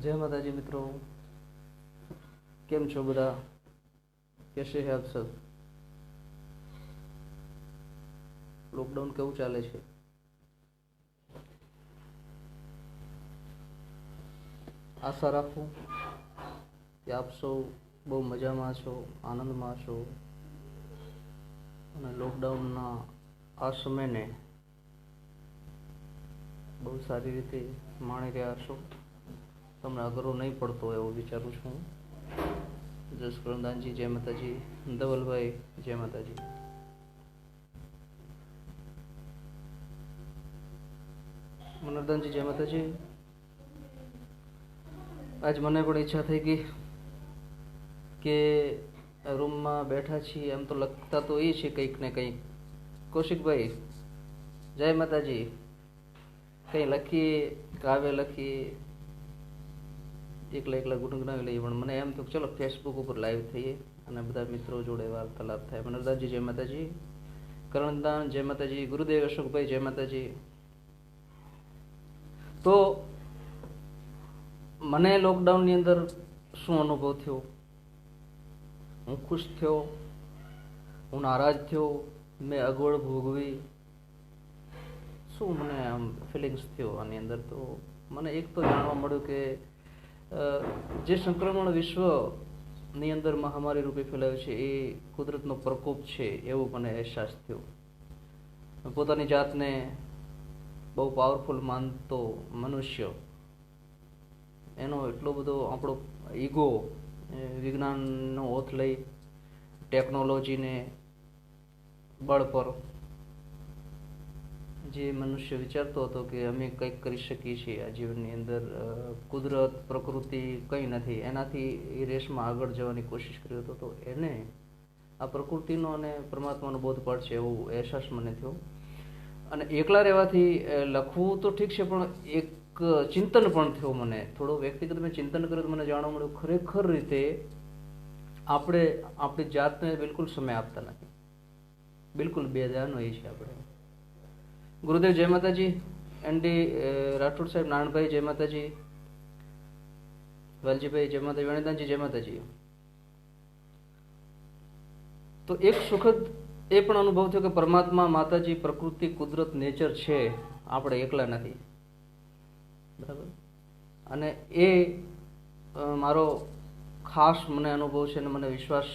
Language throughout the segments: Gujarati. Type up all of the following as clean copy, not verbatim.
जय माता जी मित्रों, केम छो बधा? कैसे है आप सब? लॉकडाउन केवुं चाले छे? आशा राखूं कि आप सौ बहु मजामां छो, आनंदमां छो અને લોકડાઉનના આ સમયને બહુ સારી રીતે માણી રહ્યા છો. તમને અઘરો નહીં પડતો એવું વિચારું છું. જય સ્કંદાનજી, જય માતાજી. ધવલભાઈ, જય માતાજી. મનોરદાનજી, જય માતાજી. આજ મને પણ ઈચ્છા થઈ ગઈ કે રૂમમાં બેઠા છીએ, એમ તો લખતા તો એ છે કંઈક ને કંઈક. કૌશિકભાઈ, જય માતાજી. કંઈ લખીએ, કાવ્ય લખીએ, એકલા એકલા ગુણગુણાવી લઈએ, પણ મને એમ તો ચલો ફેસબુક ઉપર લાઈવ થઈએ અને બધા મિત્રો જોડે વાર્તાલાપ થાય. મનોરદાનજી, જય માતાજી. કરણદાન, જય માતાજી. ગુરુદેવ અશોકભાઈ, જય માતાજી. તો મને લોકડાઉનની અંદર શું અનુભવ થયો? હું ખુશ થયો, હું નારાજ થયો, મેં અગવડ ભોગવી, શું મને આમ ફિલિંગ્સ થયો આની અંદર? તો મને એક તો જાણવા મળ્યું કે જે સંક્રમણ વિશ્વની અંદર મહામારી રૂપે ફેલાયું છે એ કુદરતનો પ્રકોપ છે એવો મને અહેસાસ થયો. પોતાની જાતને બહુ પાવરફુલ માનતો મનુષ્ય, એનો એટલો બધો આપણો ઈગો વિજ્ઞાનનો ઓથ લઈ ટેકનોલોજીને બળ પર જે મનુષ્ય વિચારતો હતો કે અમે કંઈક કરી શકીએ છીએ આ જીવનની અંદર, કુદરત પ્રકૃતિ કંઈ નથી, એનાથી એ રેસમાં આગળ જવાની કોશિશ કર્યો હતો, તો એને આ પ્રકૃતિનો અને પરમાત્માનો બોધ પડશે એવો અહેસાસ મને થયો. અને એકલા રહેવાથી લખવું તો ઠીક છે, પણ એક ચિંતન પણ થયું મને. થોડું વ્યક્તિગત મેં ચિંતન કર્યું તો મને જાણવા મળ્યું ખરેખર રીતે આપણે આપણી જાતને બિલકુલ સમય આપતા નથી, બિલકુલ બેધ્યાન હોઈએ છીએ આપણે. ગુરુદેવ, જય માતાજી. એનડી રાઠોડ સાહેબ, નારાયણભાઈ, જય માતાજી. વાલજીભાઈ, જય માતાજી. વેણિદાનજી, જય માતાજી. તો એક સુખદ એ પણ અનુભવ થયો કે પરમાત્મા, માતાજી, પ્રકૃતિ, કુદરત, નેચર છે, આપણે એકલા નથી. બરાબર. અને એ મારો ખાસ મને અનુભવ છે અને મને વિશ્વાસ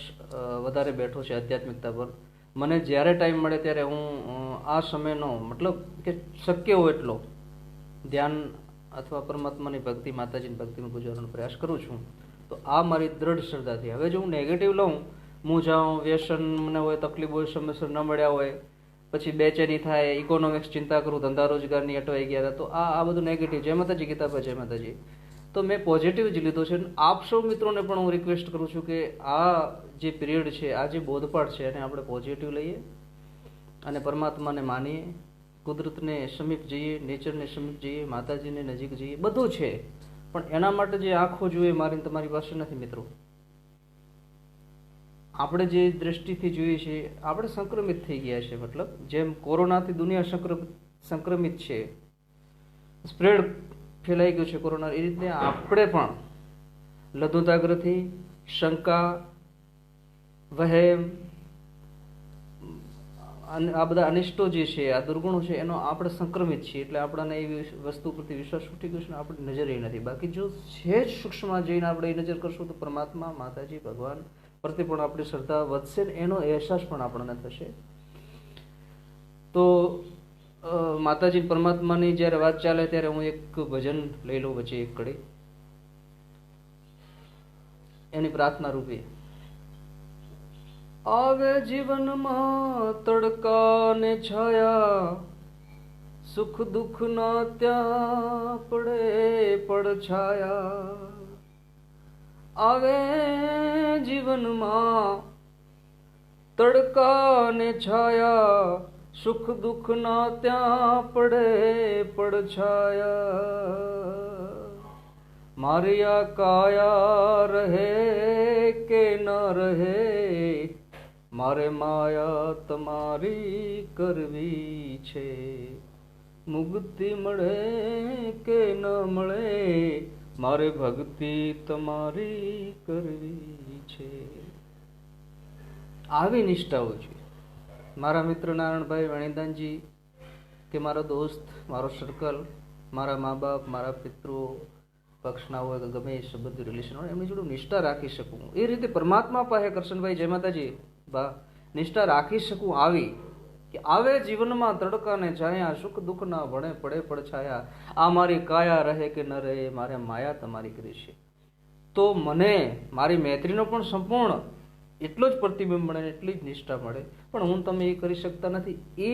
વધારે બેઠો છે આધ્યાત્મિકતા પર. મને જ્યારે ટાઈમ મળે ત્યારે હું આ સમયનો મતલબ કે શક્ય હોય એટલો ધ્યાન અથવા પરમાત્માની ભક્તિ, માતાજીની ભક્તિમાં ગુજારવાનો પ્રયાસ કરું છું. તો આ મારી દ્રઢ શ્રદ્ધાથી. હવે જો હું નેગેટિવ લઉં, મૂંઝાઉં, વ્યસન મને હોય, તકલીફ હોય, સમયસર ન મળ્યા હોય, પછી બેચેની થાય, ઇકોનોમિક્સ ચિંતા કરું, ધંધા રોજગારની અટવાઈ ગયા હતા, તો આ બધું નેગેટિવ. જય માતાજી ગીતાભાઈ, જય માતાજી. તો મેં પોઝિટિવ જ લીધો છે. આપ સૌ મિત્રોને પણ હું રિક્વેસ્ટ કરું છું કે આ જે પિરિયડ છે, આ જે બોધપાઠ છે, એને આપણે પોઝિટિવ લઈએ અને પરમાત્માને માનીએ, કુદરતને સમીપ જઈએ, નેચરને સમીપ જઈએ, માતાજીને નજીક જઈએ. બધું છે, પણ એના માટે જે આંખો જોઈએ મારી તમારી પાસે નથી મિત્રો. આપણે જે દ્રષ્ટિથી જોઈએ છીએ, આપણે સંક્રમિત થઈ ગયા છે. મતલબ જેમ કોરોનાથી દુનિયા સંક્રમિત છે, સ્પ્રેડ ફેલાઈ ગયું છે કોરોના, એ રીતે આપણે પણ લઘુતાગ્રહથી, શંકા, વહેમ, આ બધા અનિષ્ટો જે છે, આ દુર્ગુણો છે, એનો આપણે સંક્રમિત છીએ. એટલે આપણને એવી વસ્તુ પ્રતિ વિશ્વાસ ઉઠી ગયો છે ને આપણી નજર એ નથી. બાકી જો સહેજ સૂક્ષ્મમાં જઈને આપણે એ નજર કરશું તો પરમાત્મા, માતાજી, ભગવાન પ્રત્યે પણ આપણી શ્રદ્ધા વધશે ને એનો અહેસાસ પણ આપણને થશે. તો માતાજી પરમાત્માની જ્યારે વાત ચાલે ત્યારે હું એક ભજન લઈ લઉં વચ્ચે એક કડી, એની પ્રાર્થના રૂપે. આવે જીવનમાં તડકા ને છાયા, સુખ દુઃખ ના ત્યાં પડે પડછાયા. આવે જીવનમાં તડકા ને છાયા, સુખ દુઃખ ના ત્યાં પડે પડછાયા. મારી આ કાયા રહે કે ન રહે, મારે માયા તમારી કરવી છે. મુક્તિ મળે કે ન મળે, મારે ભક્તિ તમારી કરવી છે. આવી નિષ્ઠા હોય છે. મારા મિત્ર નારાયણભાઈ વણિદાનજી કે મારો દોસ્ત, મારો સર્કલ, મારા મા બાપ, મારા પિતૃઓ પક્ષના હોય કે ગમે એ સંબંધી રિલેશન હોય, એમની જોડે નિષ્ઠા રાખી શકું. એ રીતે પરમાત્મા પાસે કરશનભાઈ જય માતાજી બા નિષ્ઠા રાખી શકું આવી કે આવે જીવનમાં તડકાને છાયા, સુખ દુઃખના ભણે પડે પડછાયા, આ મારી કાયા રહે કે ન રહે, મારે માયા તમારી કરી છે. તો મને મારી મૈત્રીનો પણ સંપૂર્ણ એટલો જ પ્રતિબિંબ મળે, એટલી જ નિષ્ઠા મળે. પણ હું તમે એ કરી શકતા નથી. એ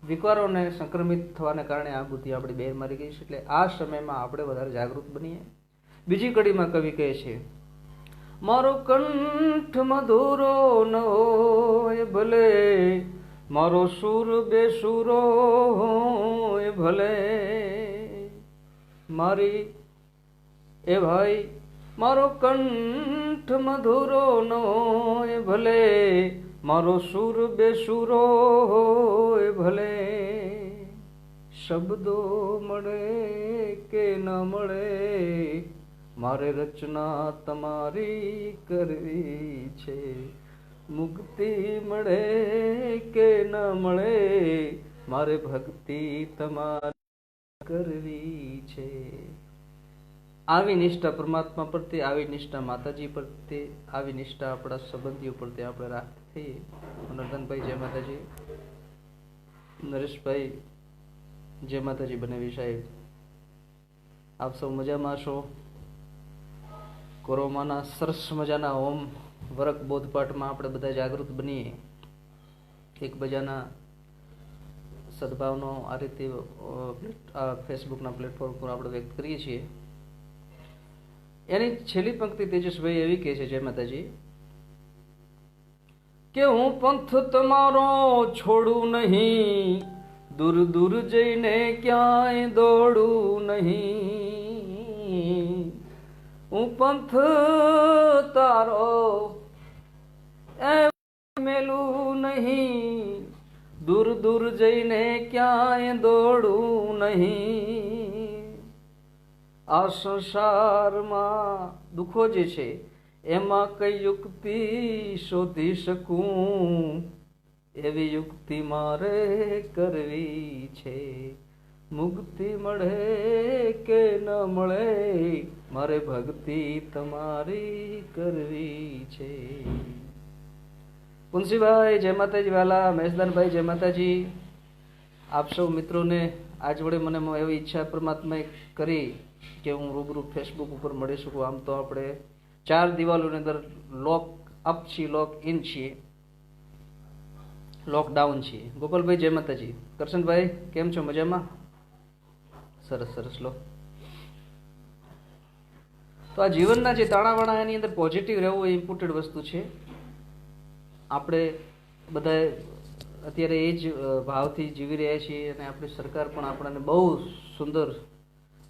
વિકારોને સંક્રમિત થવાને કારણે આ બુદ્ધિ આપણી બેર મારી ગઈ છે. એટલે આ સમયમાં આપણે વધારે જાગૃત બનીએ. બીજી કડીમાં કવિ કહે છે, મારો કંઠ મધુરો ન હોય ભલે, મારો સુર બેસુરો હોય ભલે, મારી એ ભાઈ મારો કંઠ મધુરો ન હોય ભલે, મારો સુર બેસુરો હોય ભલે, શબ્દો મળે કે ન મળે, મારે રચના તમારી કરવી છે. મુક્તિ મળે કે ન મળે, મારે ભક્તિ તમારી કરવી છે. આવી નિષ્ઠા પરમાત્મા પ્રત્યે, આવી નિષ્ઠા માતાજી પ્રત્યે, આવી નિષ્ઠા આપણા સંબંધીઓ પ્રત્યે આપણે રાખીએ. નર્દનભાઈ જય માતાજી, નરેશભાઈ જય માતાજી, બનેવી સાહેબ આપ સૌ મજામાં છો? કોરોનાના સરસ મજાના હોમ વર્ક બોધપાઠમાં આપણે બધા જાગૃત બનીએ. એકબીજાના સદભાવનો આ રીતે ફેસબુકના પ્લેટફોર્મ પર આપણે વ્યક્ત કરીએ છીએ. એની છેલ્લી પંક્તિ તેજસભાઈ એવી કહે છે જય માતાજી કે હું પંથ તમારો છોડું નહીં, દૂર દૂર જઈને ક્યાંય દોડું નહીં. હું પંથ તારો એ મેલું નહીં, દૂર દૂર જઈને ક્યાંય દોડું નહીં. આ સંસારમાં દુઃખો જે છે એમાં કઈ યુક્તિ શોધી શકું, એવી યુક્તિ મારે કરવી છે. મુક્તિ મળે કે ન મળે, મારે ભક્તિ તમારી કરવી છે. પુનસીભાઈ જય માતાજી, વાલા મહેશદાનભાઈ જય માતાજી. આપ સૌ મિત્રોને આજ વડે મને એવી ઈચ્છા પરમાત્માએ કરી કે હું રૂબરૂ ફેસબુક ઉપર મળી શકું. આમ તો આપણે 4 દિવાલોની અંદર લોક અપ છીએ, લોક ઇન છીએ, લોકડાઉન છીએ. ગોપાલભાઈ જય માતાજી. કરશનભાઈ કેમ છો? મજામાં? સરસ સરસ. લો તો આ જીવનના જે તાણાવાણા એની અંદર પોઝિટિવ રહેવું એ ઇમ્પોર્ટન્ટ વસ્તુ છે. આપણે બધા અત્યારે એ જ ભાવથી જીવી રહ્યા છીએ અને આપણી સરકાર પણ આપણને બહુ સુંદર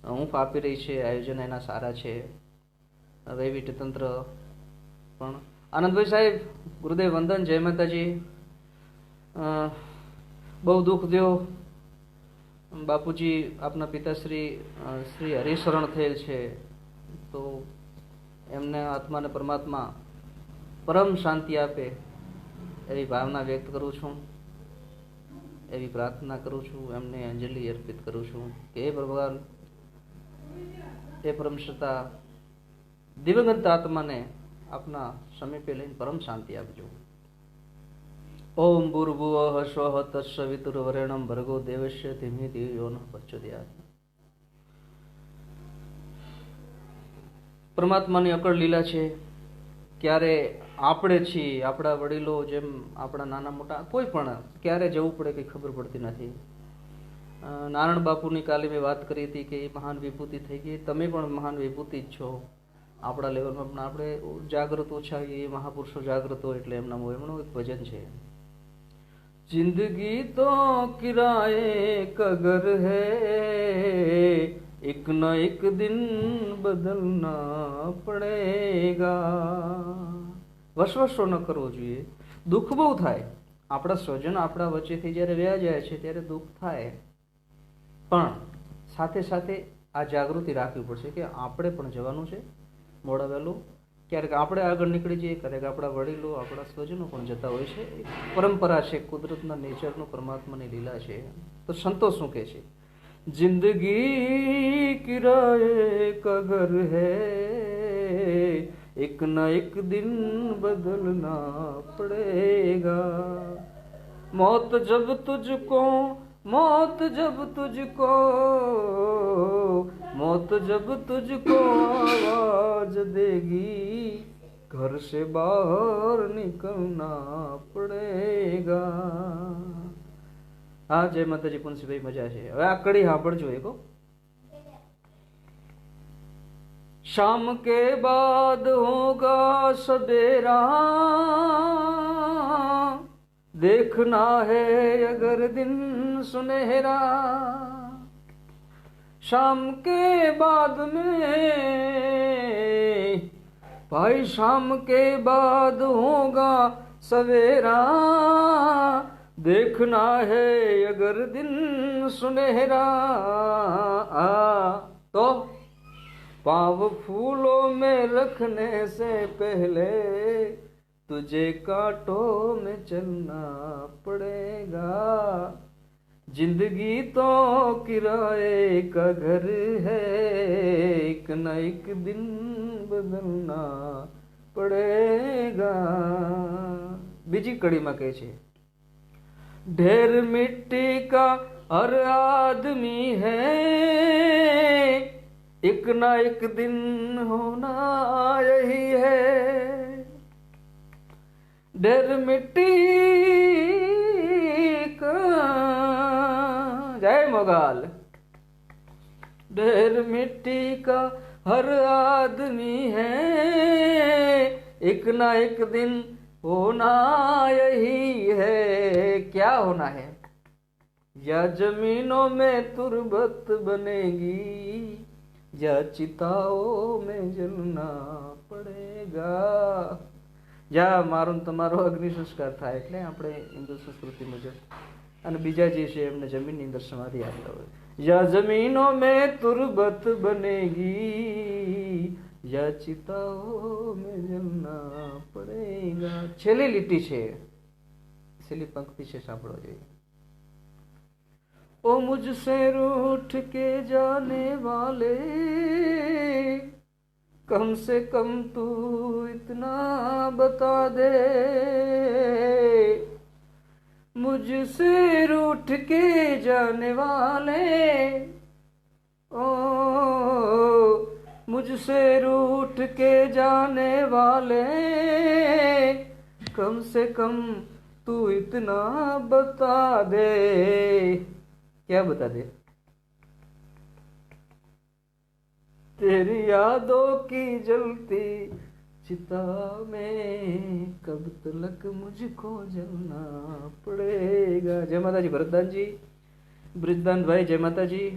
હૂંફ આપી રહી છે. આયોજન એના સારા છે. વહીવટી તંત્ર પણ. આનંદભાઈ સાહેબ ગુરુદેવ વંદન, જય માતાજી. બહુ દુઃખ દ્યો બાપુજી, આપના પિતાશ્રી શ્રી હરિશરણ થયેલ છે. તો એમને આત્માને પરમાત્મા પરમ શાંતિ આપે એવી ભાવના વ્યક્ત કરું છું, એવી પ્રાર્થના કરું છું, એમને અંજલિ અર્પિત કરું છું કે હે ભગવાન, એ પરમ સત્તા દિવંગત આત્માને આપના સમીપે લઈને પરમ શાંતિ આપજો. ઓમ ભૂર્ભુવઃ સ્વઃ તત્સવિતુર્વરેણ્યં ભર્ગો દેવસ્ય ધીમહિ ધિયો નઃ પ્રચોદયાત્. પરમાત્માની અકળ લીલા છે. ક્યારે આપણે છીએ, આપણા વડીલો જેમ આપણા નાના મોટા કોઈ પણ ક્યારે જવું પડે કંઈ ખબર પડતી નથી. નારાયણ બાપુની કાલે મેં વાત કરી હતી કે એ મહાન વિભૂતિ થઈ ગઈ. તમે પણ મહાન વિભૂતિ જ છો. આપણા લેવલમાં પણ આપણે જાગૃત ઓછા, એ મહાપુરુષો જાગૃત હોય એટલે એમનામાં એમનું એક ભજન છે, જિંદગી તો કિરાએ કગર હૈ, એક ન એક દિન બદલના પડેગા. વસવસો ન કરવો જોઈએ. દુઃખ બહુ થાય. આપણા સ્વજન આપણા વચ્ચેથી જ્યારે વ્યા જાય છે ત્યારે દુઃખ થાય, પણ સાથે સાથે આ જાગૃતિ રાખવી પડશે કે આપણે પણ જવાનું છે મોડા વહેલું. ક્યારેક આપણે આગળ નીકળી જઈએ, ક્યારેક આપણા વડીલો, આપણા સ્વજનો પણ જતા હોય છે. એક પરંપરા છે, કુદરતના નેચરનું, પરમાત્માની લીલા છે. તો સંતો શું કહે છે? જિંદગી કિરાએ કા ઘર હૈ, એક ના એક દિન બદલના પડેગા. मौत जब तुझको मौत जब तुझको मौत जब तुझको आवाज देगी, घर से बाहर निकलना પડેગા. હા, જય માતાજી પુંસીભાઈ, મજા છે. હવે આ કડી સાંભળજો એકો. शाम के बाद होगा सवेरा, देखना है अगर दिन सुनहरा. शाम के बाद में भाई, शाम के बाद होगा सवेरा, देखना है अगर दिन सुनहरा. तो पाँव फूलों में रखने से पहले तुझे कांटों में चलना पड़ेगा. जिंदगी तो किराए का घर है, एक न एक दिन बदलना પડેગા. બીજી કડીમાં કહે છે, ઢેર મિટ્ટી કા હર આદમી હૈ, एक ना एक दिन होना यही है. ढेर मिट्टी का, जय मोगाल, ढेर मिट्टी का हर आदमी है, एक ना एक दिन होना यही है. क्या होना है? या जमीनों में तुरबत बनेगी, या चिताओं में जलना પડેગા. જ્યાં મારો તમારો અગ્નિ સંસ્કાર થાય, એટલે આપણે હિન્દુ સંસ્કૃતિ મુજબ. અને બીજા જે છે એમને જમીનની અંદર સમાધિ આપતા હોય. યા જમીનો મેં તુરબત બનેગી, યા ચિતાઓ મેં જલના પડેગા. છેલ્લી લીટી છે, છેલ્લી પંક્તિ છે, સાંભળો જોઈએ. ओ मुझसे रूठ के जाने वाले, कम से कम तू इतना बता दे. मुझसे रूठ के जाने वाले, ओ मुझसे रूठ के जाने वाले, कम से कम तू इतना बता दे. क्या बता दे? तेरी यादों की जलती चिता में कब तलक मुझको जलना પડેગા. જય માતાજી ભરતદાનજી, બ્રિજદાનભાઈ, જય માતાજી.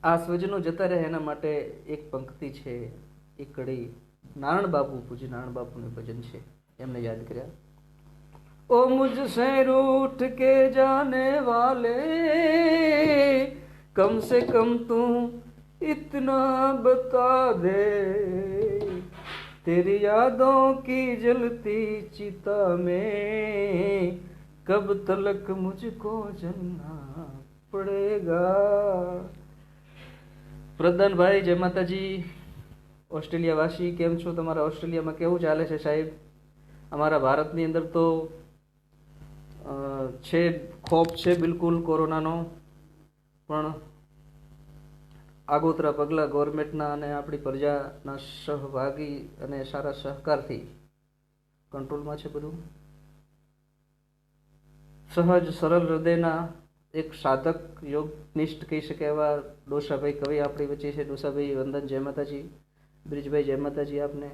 આ સ્વજનો જતા રહે એના માટે એક પંક્તિ છે, એક કડી નારાયણ બાપુ, પૂજ્ય નારાયણ બાપુનું ભજન છે, એમને યાદ કર્યા. ओ मुझसे रूठ के जाने वाले, कम से कम तू इतना बता दे. तेरी यादों की जलती चिता में कब तलक मुझको जलना પડેગા. પ્રધાનભાઈ, જય માતાજી. ઓસ્ટ્રેલિયા વાસી, કેમ છો? તમારા ઓસ્ટ્રેલિયામાં કેવું ચાલે છે સાહેબ? અમારા ભારતની અંદર તો છે, ખોફ છે બિલકુલ કોરોનાનો, પણ આગોતરા પગલાં ગવર્મેન્ટના અને આપણી પ્રજાના સહભાગી અને સારા સહકારથી કંટ્રોલમાં છે બધું. સહજ સરળ હૃદયના એક સાધક યોગનિષ્ઠ કહી શકે એવા ડોસાભાઈ કવિ આપણી વચ્ચે છે. ડોસાભાઈ વંદન, જય માતાજી. બ્રિજભાઈ, જય માતાજી આપને.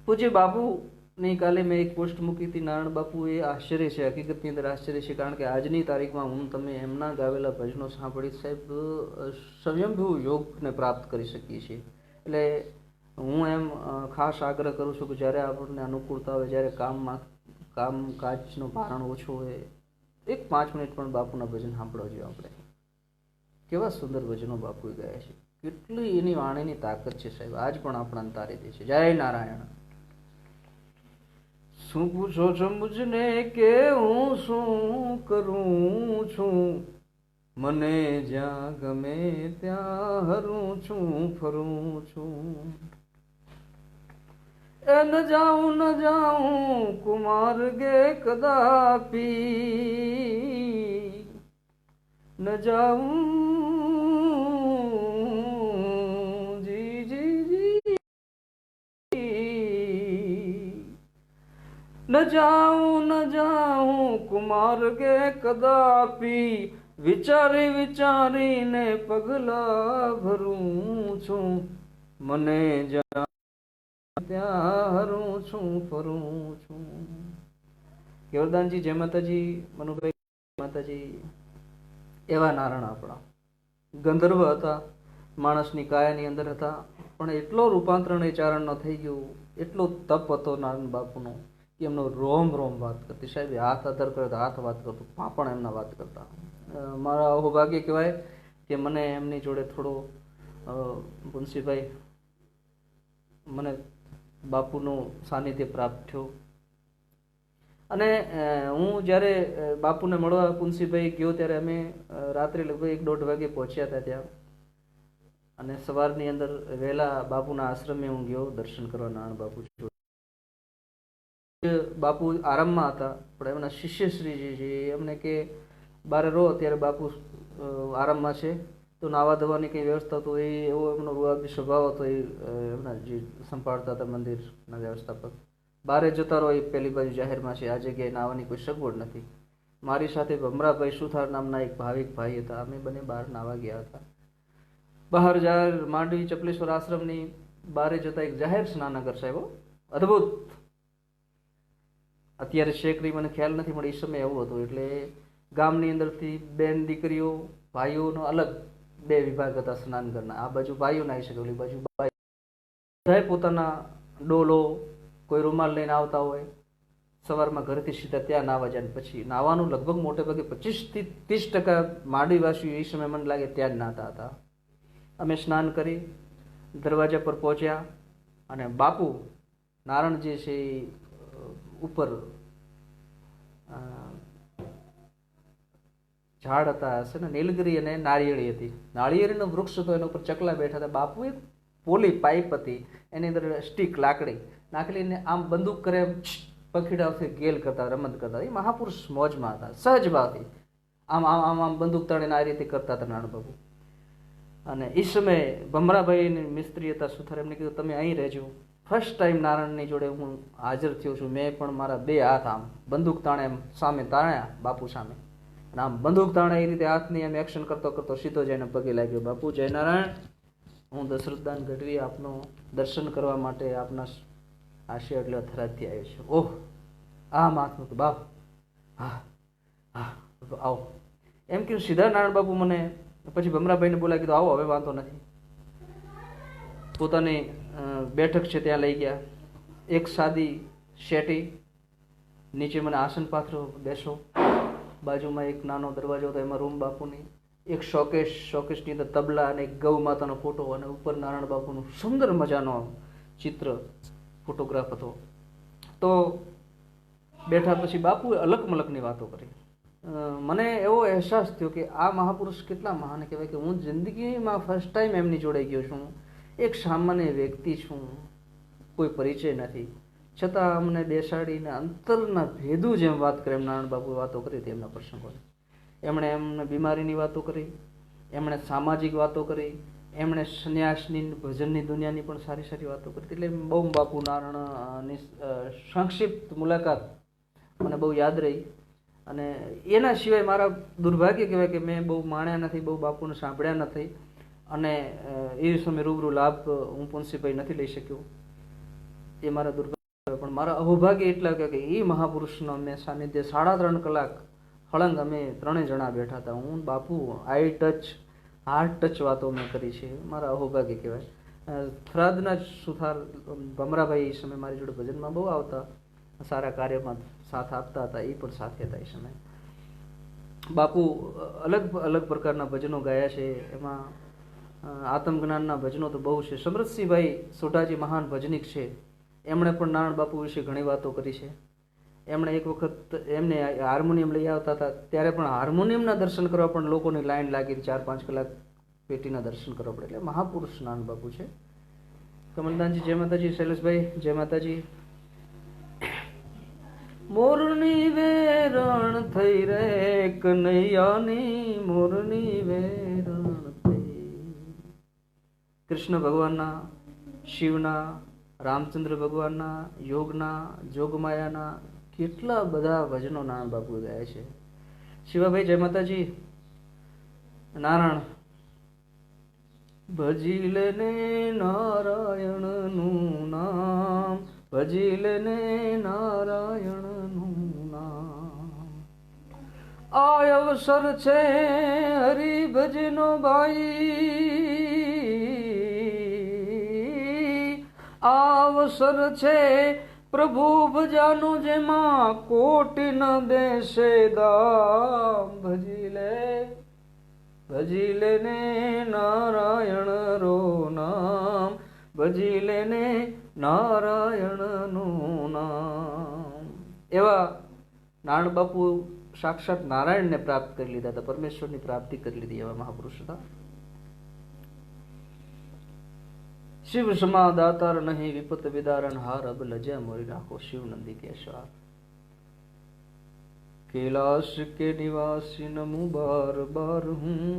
પૂજ્ય બાપુની કાલે મેં એક પોસ્ટ મૂકી હતી, નારાયણ બાપુ. એ આશ્ચર્ય છે, હકીકતની અંદર આશ્ચર્ય છે, કારણ કે આજની તારીખમાં હું તમે એમના ગાવેલા ભજનો સાંભળી સાહેબ સ્વયંભૂ યોગને પ્રાપ્ત કરી શકીએ છીએ. એટલે હું એમ ખાસ આગ્રહ કરું છું કે જ્યારે આપણને અનુકૂળતા હોય, જ્યારે કામકાજનું ભારણ ઓછું હોય, એક 5 મિનિટ પણ બાપુના ભજન સાંભળવા જોઈએ આપણે. કેવા સુંદર ભજનો બાપુએ ગયા છે, કેટલી એની વાણીની તાકાત છે સાહેબ, આજ પણ આપણા તારી દે છે. જય નારાયણ. શું પૂછો છો મુજને કે હું શું કરું છું, મને જ્યાં ગમે ત્યાં હરું છું ફરું છું. એ ન જાઉં કુમાર ગે કદાપી, ન જાઉં જી જી જી, ન જાઉં કુમાર ગે કદાપી, વિચારી વિચારીને પગલા ભરું છું, મને ત્યાં હરું છું ફરું છું. કેવલદાનજી જય માતાજી, મનુભાઈ માતાજી. એવા નારણ આપણા ગંધર્વ હતા, માણસની કાયાની અંદર હતા, પણ એટલો રૂપાંતરણ એ ચારણનો થઈ ગયું, એટલો તપ હતો નારાયણ બાપુનો કે એમનો રોમ રોમ વાત કરતી સાહેબ. હાથ અધર કરે તો હાથ વાત કરતો, પણ એમના વાત કરતા. મારા સૌભાગ્ય કહેવાય કે મને એમની જોડે થોડો પુનસીભાઈ મને બાપુનું સાનિધ્ય પ્રાપ્ત થયું. અને હું જ્યારે બાપુને મળવા પુનસીભાઈ ગયો ત્યારે અમે રાત્રે લગભગ 1-1:30 વાગે પહોંચ્યા હતા ત્યાં. અને સવારની અંદર વહેલા બાપુના આશ્રમે હું ગયો દર્શન કરવા નારાયણ બાપુ. બાપુ આરામમાં હતા, પણ એમના શિષ્યશ્રીજી છે એમને કે બારે રહો, અત્યારે બાપુ આરામમાં છે, તો નાવા ધોવાની કંઈ વ્યવસ્થા તો એ એવો એમનો રૂઆબી સ્વભાવ હતો. એ એમના જે સંભાળતા હતા મંદિરના વ્યવસ્થાપક, બારે જતા રહો, એ પેલી બાજુ જાહેરમાં છે, આ જગ્યાએ નાવાની કોઈ સગવડ નથી. મારી સાથે ભમરાભાઈ સુથાર નામના એક ભાવિક ભાઈ હતા, અમે બંને બહાર નાવા ગયા હતા. બહાર જાહેર માંડવી ચપલેશ્વર આશ્રમની બારે જતા એક જાહેર સ્નાનગર સાહેબ, અદ્ભુત. અત્યારે શેકરી મને ખ્યાલ નથી, પણ એ સમય એવું હતું. એટલે ગામની અંદરથી બેન દીકરીઓ ભાઈઓનો અલગ 2 વિભાગ હતા સ્નાનગરના. આ બાજુ ભાઈઓ નાહી શકે, ઓલી બાજુ બધાએ પોતાના ડોલો કોઈ રૂમાલ લઈને આવતા હોય, સવારમાં ઘરેથી સીધા ત્યાં નાવા જાય. પછી નાવાનું લગભગ મોટે ભાગે 25-30% માંડવીવાસીઓ એ સમય મને લાગે ત્યાં જ નાતા હતા. અમે સ્નાન કરી દરવાજા પર પહોંચ્યા અને બાપુ નારણ જે છે એ ઉપર ઝાડ હતા હશે ને, નીલગિરી અને નાળિયેરી હતી. નાળિયેરીનો વૃક્ષ હતો, એના ઉપર ચકલા બેઠા હતા. બાપુ એક પોલી પાઇપ હતી, એની અંદર સ્ટીક લાકડી નાખીને આમ બંદૂક કરે, પખીડાઓથી ગેલ કરતા, રમત કરતા. એ મહાપુરુષ મોજમાં હતા, સહજ ભાવથી આમ આમ આમ આમ બંદૂક તાણીને આ રીતે કરતા હતા નારાયણ બાપુ. અને એ સમયે ભમરાભાઈ મિસ્ત્રી હતા સુથાર, એમને કીધું તમે અહીં રહેજો. ફર્સ્ટ ટાઈમ નારાયણની જોડે હું હાજર થયો છું. મેં પણ મારા 2 હાથ આમ બંદૂક તાણે એમ સામે તાણ્યા બાપુ સામે, અને આમ બંદૂક તાણે એ રીતે હાથની એમ એક્શન કરતો કરતો સીધો જઈને પગે લાગ્યો. બાપુ જય નારાયણ, હું દશરથદાન ગઢવી આપનો દર્શન કરવા માટે આપના આશય એટલે થરાદથી આવ્યો છું. ઓહ, આ માથનું તો બાપ, હા હા આવો એમ કીધું સીધા નારાયણ બાપુ મને. પછી ભમરાભાઈને બોલાવી કીધું આવો હવે વાંધો નથી. પોતાની બેઠક છે ત્યાં લઈ ગયા. એક સાદી શેટી, નીચે મને આસન પાથરો, બેસો. બાજુમાં એક નાનો દરવાજો હતો, એમાં રૂમ બાપુની. એક શોકેશની અંદર તબલા અને એક ગૌ માતાનો ફોટો, અને ઉપર નારાયણ બાપુનું સુંદર મજાનો ચિત્ર ફોટોગ્રાફ હતો. તો બેઠા પછી બાપુએ અલગ મલકની વાતો કરી. મને એવો અહેસાસ થયો કે આ મહાપુરુષ કેટલા મહાન કહેવાય, કે હું જિંદગીમાં ફર્સ્ટ ટાઈમ એમની જોડે ગયો છું. એક સામાન્ય વ્યક્તિ છું, કોઈ પરિચય નથી, છતાં અમને બેસાડીને અંતરના ભેદું જેમ વાત કરે એમ નારાયણ બાપુએ વાતો કરી હતી એમના પ્રસંગોની. એમણે એમને બીમારીની વાતો કરી, એમણે સામાજિક વાતો કરી, એમણે સંન્યાસની ભજનની દુનિયાની પણ સારી સારી વાતો કરી. એટલે બહુ બાપુ નારાયણની સંક્ષિપ્ત મુલાકાત મને બહુ યાદ રહી. અને એના સિવાય મારા દુર્ભાગ્ય કહેવાય કે મેં બહુ માણ્યા નથી, બહુ બાપુને સાંભળ્યા નથી, અને એ સમય રૂબરૂ લાભ હું પુનસીભાઈ નથી લઈ શક્યો. એ મારા દુર્ભાગ્ય. પણ મારા અહોભાગ્ય એટલા કે એ મહાપુરુષનો મેં સાનિધ્ય 3.5 કલાક હળંગ અમે 3 જણા બેઠા હતા. હું બાપુ આઈ ટચ, હાર્ટ ટચ વાતો મેં કરી છે. મારા અહોભાગ્ય કહેવાય. થરાદના જ સુથાર ભમરાભાઈ એ સમય મારી જોડે ભજનમાં બહુ આવતા, સારા કાર્યમાં સાથ આપતા હતા, એ પણ સાથે હતા એ સમયે. બાપુ અલગ અલગ પ્રકારના ભજનો ગાયા છે. એમાં આત્મજ્ઞાનના ભજનો તો બહુ છે. સમરથસિંહભાઈ સોઢાજી મહાન ભજનિક છે. એમણે પણ નારાયણ બાપુ વિશે ઘણી વાતો કરી છે. એમણે એક વખત એમને હાર્મોનિયમ લઈ આવતા હતા, ત્યારે પણ હાર્મોનિયમના દર્શન કરવા પણ લોકોની લાઈન લાગી 4-5 કલાક પેટીના દર્શન કરવા પડે. એટલે મહાપુરુષ નારાયણ બાપુ છે. કમલદાનજી જય માતાજી. શૈલેષભાઈ જય માતાજી. મોરની વેરણ થઈ રે કનૈયાની મોરની વેરણ થઈ. કૃષ્ણ ભગવાનના, શિવના, રામચંદ્ર ભગવાનના, યોગના, જોગમાયાના કેટલા બધા ભજનો નારાયણ બાપુ ગાય છે. શિવાભાઈ જય માતાજી. નારાયણ ભજી લેને નારાયણનું નામ, ભજી લેને નારાયણનું નામ. આ અવસર છે હરિભજનો ભાઈ, આ અવસર છે પ્રભુ ભજાનો જેમાં કોટી ન દેશે દામ. ભજી લેને નારાયણ રો નામ, ભજી લેને નારાયણનું નામ. એવા નારાયણ બાપુ સાક્ષાત નારાયણને પ્રાપ્ત કરી લીધા હતા, પરમેશ્વરની પ્રાપ્તિ કરી લીધી. એવા મહાપુરુષ હતા. શિવ સમા દાતાર નહીં વિપત વિદારણ હાર, અબ લજ્યા મોરી રાખો શિવ નંદી કેશવાર. कैलाश के निवासी नमु बार बार हूँ,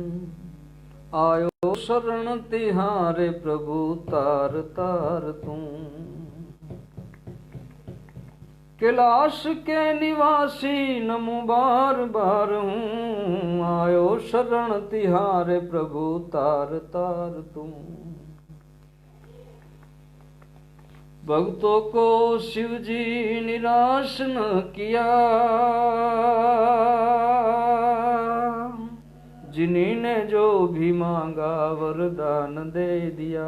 आयो शरण तिहारे प्रभु तार तार तू. कैलाश के निवासी नमु बार बार हूँ, आयो शरण तिहारे प्रभु तार तार तू. भक्तों को शिव जी निराश न किया, जिन्हीं ने जो भी मांगा वरदान दे दिया.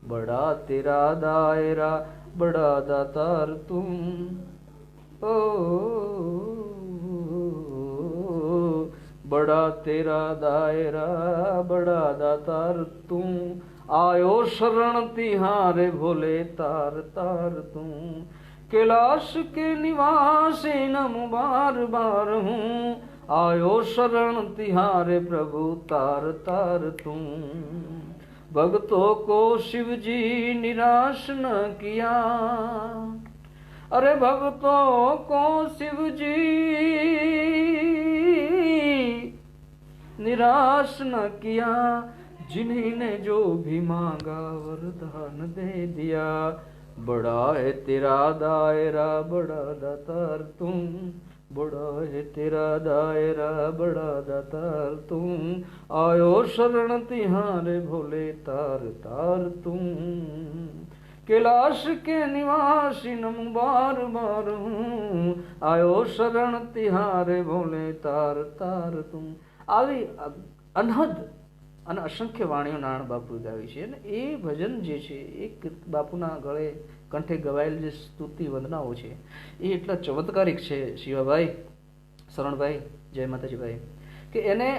बड़ा तेरा दायरा बड़ा दातार तुम, ओ बड़ा तेरा दायरा बड़ा दातार तुम. आयो शरण तिहारे भोले तार तार तू. कैलाश के निवासी नमु बार बार हूँ, आयो शरण तिहारे प्रभु तार तार तू. भक्तों को शिव जी निराश न किया, अरे भक्तों को शिव जी निराश न किया, जिन्हीं ने जो भी मांगा वरदान दे दिया. बड़ा है तेरा दायरा बड़ा दातार तुम, बड़ा है तेरा दायरा बड़ा दातार तुम. आयो शरण तिहारे भोले तार तार तुम. कैलाश के निवासी नमु बार बार हूँ, आयो शरण तिहारे भोले तार तार तुम. આવી અનહદ અને અસંખ્ય વાણીઓ નારાયણ બાપુએ ગાવી છે. અને એ ભજન જે છે એ બાપુના ગળે કંઠે ગવાયેલ જે સ્તુતિ વંદનાઓ છે એ એટલા ચમત્કારિક છે. શિવાભાઈ, શરણભાઈ, જય માતાજીભાઈ, કે એને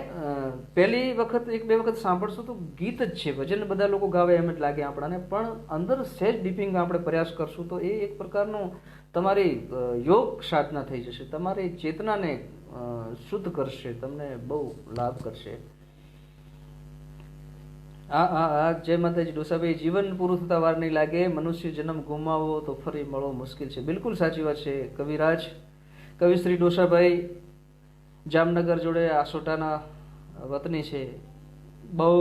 પહેલી વખત 1-2 વખત સાંભળશો તો ગીત જ છે, ભજન બધા લોકો ગાવે એમ જ લાગે આપણને, પણ અંદર સહેજ ડીપિંગ આપણે પ્રયાસ કરશું તો એ એક પ્રકારનું તમારી યોગ સાધના થઈ જશે, તમારી ચેતનાને શુદ્ધ કરશે, તમને બહુ લાભ કરશે. જય માતાજી. ડોસાભાઈ, જીવન પૂરું થતા વાર નહીં લાગે, મનુષ્ય જન્મ ગુમાવવો તો ફરી મળવો મુશ્કેલ છે. બિલકુલ સાચી વાત છે. કવિરાજ, કવિશ્રી ડોસાભાઈ જામનગર જોડે આસોટાના વતની છે. બહુ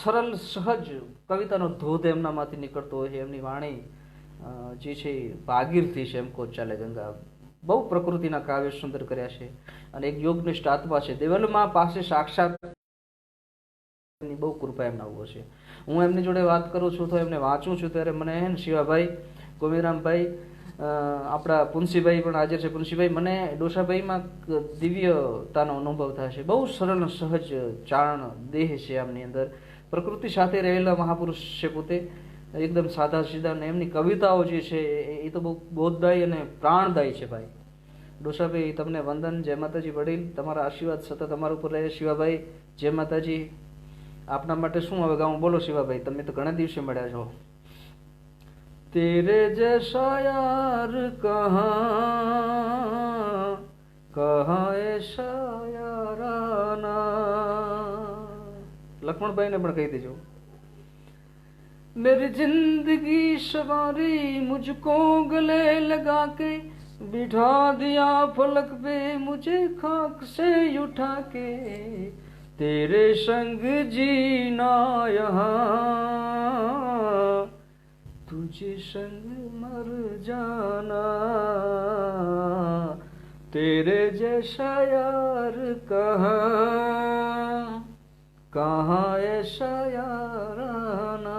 સરળ સહજ કવિતાનો ધોધ એમનામાંથી નીકળતો હોય છે. એમની વાણી જે છે ભાગીરથી છે, એમ કહો ચાલે. ગંગા બહુ પ્રકૃતિના કાવ્ય સુંદર કર્યા છે અને એક યોગનિષ્ઠ આત્મા છે. દેવલમાં પાસે સાક્ષાત બહુ કૃપા એમના ઉભો છે. હું એમની જોડે વાત કરું છું તો એમને વાંચું છું ત્યારે મને શિવાભાઈ, ગોવિંદરામભાઈ, આપણા પુનસીભાઈ પણ હાજર છે. પુનસીભાઈ, મને ડોસાભાઈમાં દિવ્યતાનો અનુભવ થાય છે. બહુ સરળ સહજ ચારણ દેહ છે એમની અંદર. પ્રકૃતિ સાથે રહેલા મહાપુરુષ છે પોતે, એકદમ સાદા સીધા. અને એમની કવિતાઓ જે છે એ તો બહુ બોધદાયી અને પ્રાણદાયી છે ભાઈ. ડોસાભાઈ તમને વંદન, જય માતાજી વડીલ, તમારા આશીર્વાદ સતત તમારા ઉપર રહે. શિવાભાઈ જય માતાજી. આપના માટે શું હવે ગાઉં? બોલો શિવાભાઈ, તમે તો ઘણા દિવસે મળ્યા છો. તેરે જૈસા યાર કહા કહા એસા યારાના. લક્ષ્મણભાઈને પણ કહી દેજો. मेरी जिंदगी सवारी मुझको गले लगा के बिठा दिया फलक पे मुझे खाक से उठा के तेरे संग जीना यहाँ तुझे संग मर जाना तेरे जैसा यार कहाँ ऐसा याराना.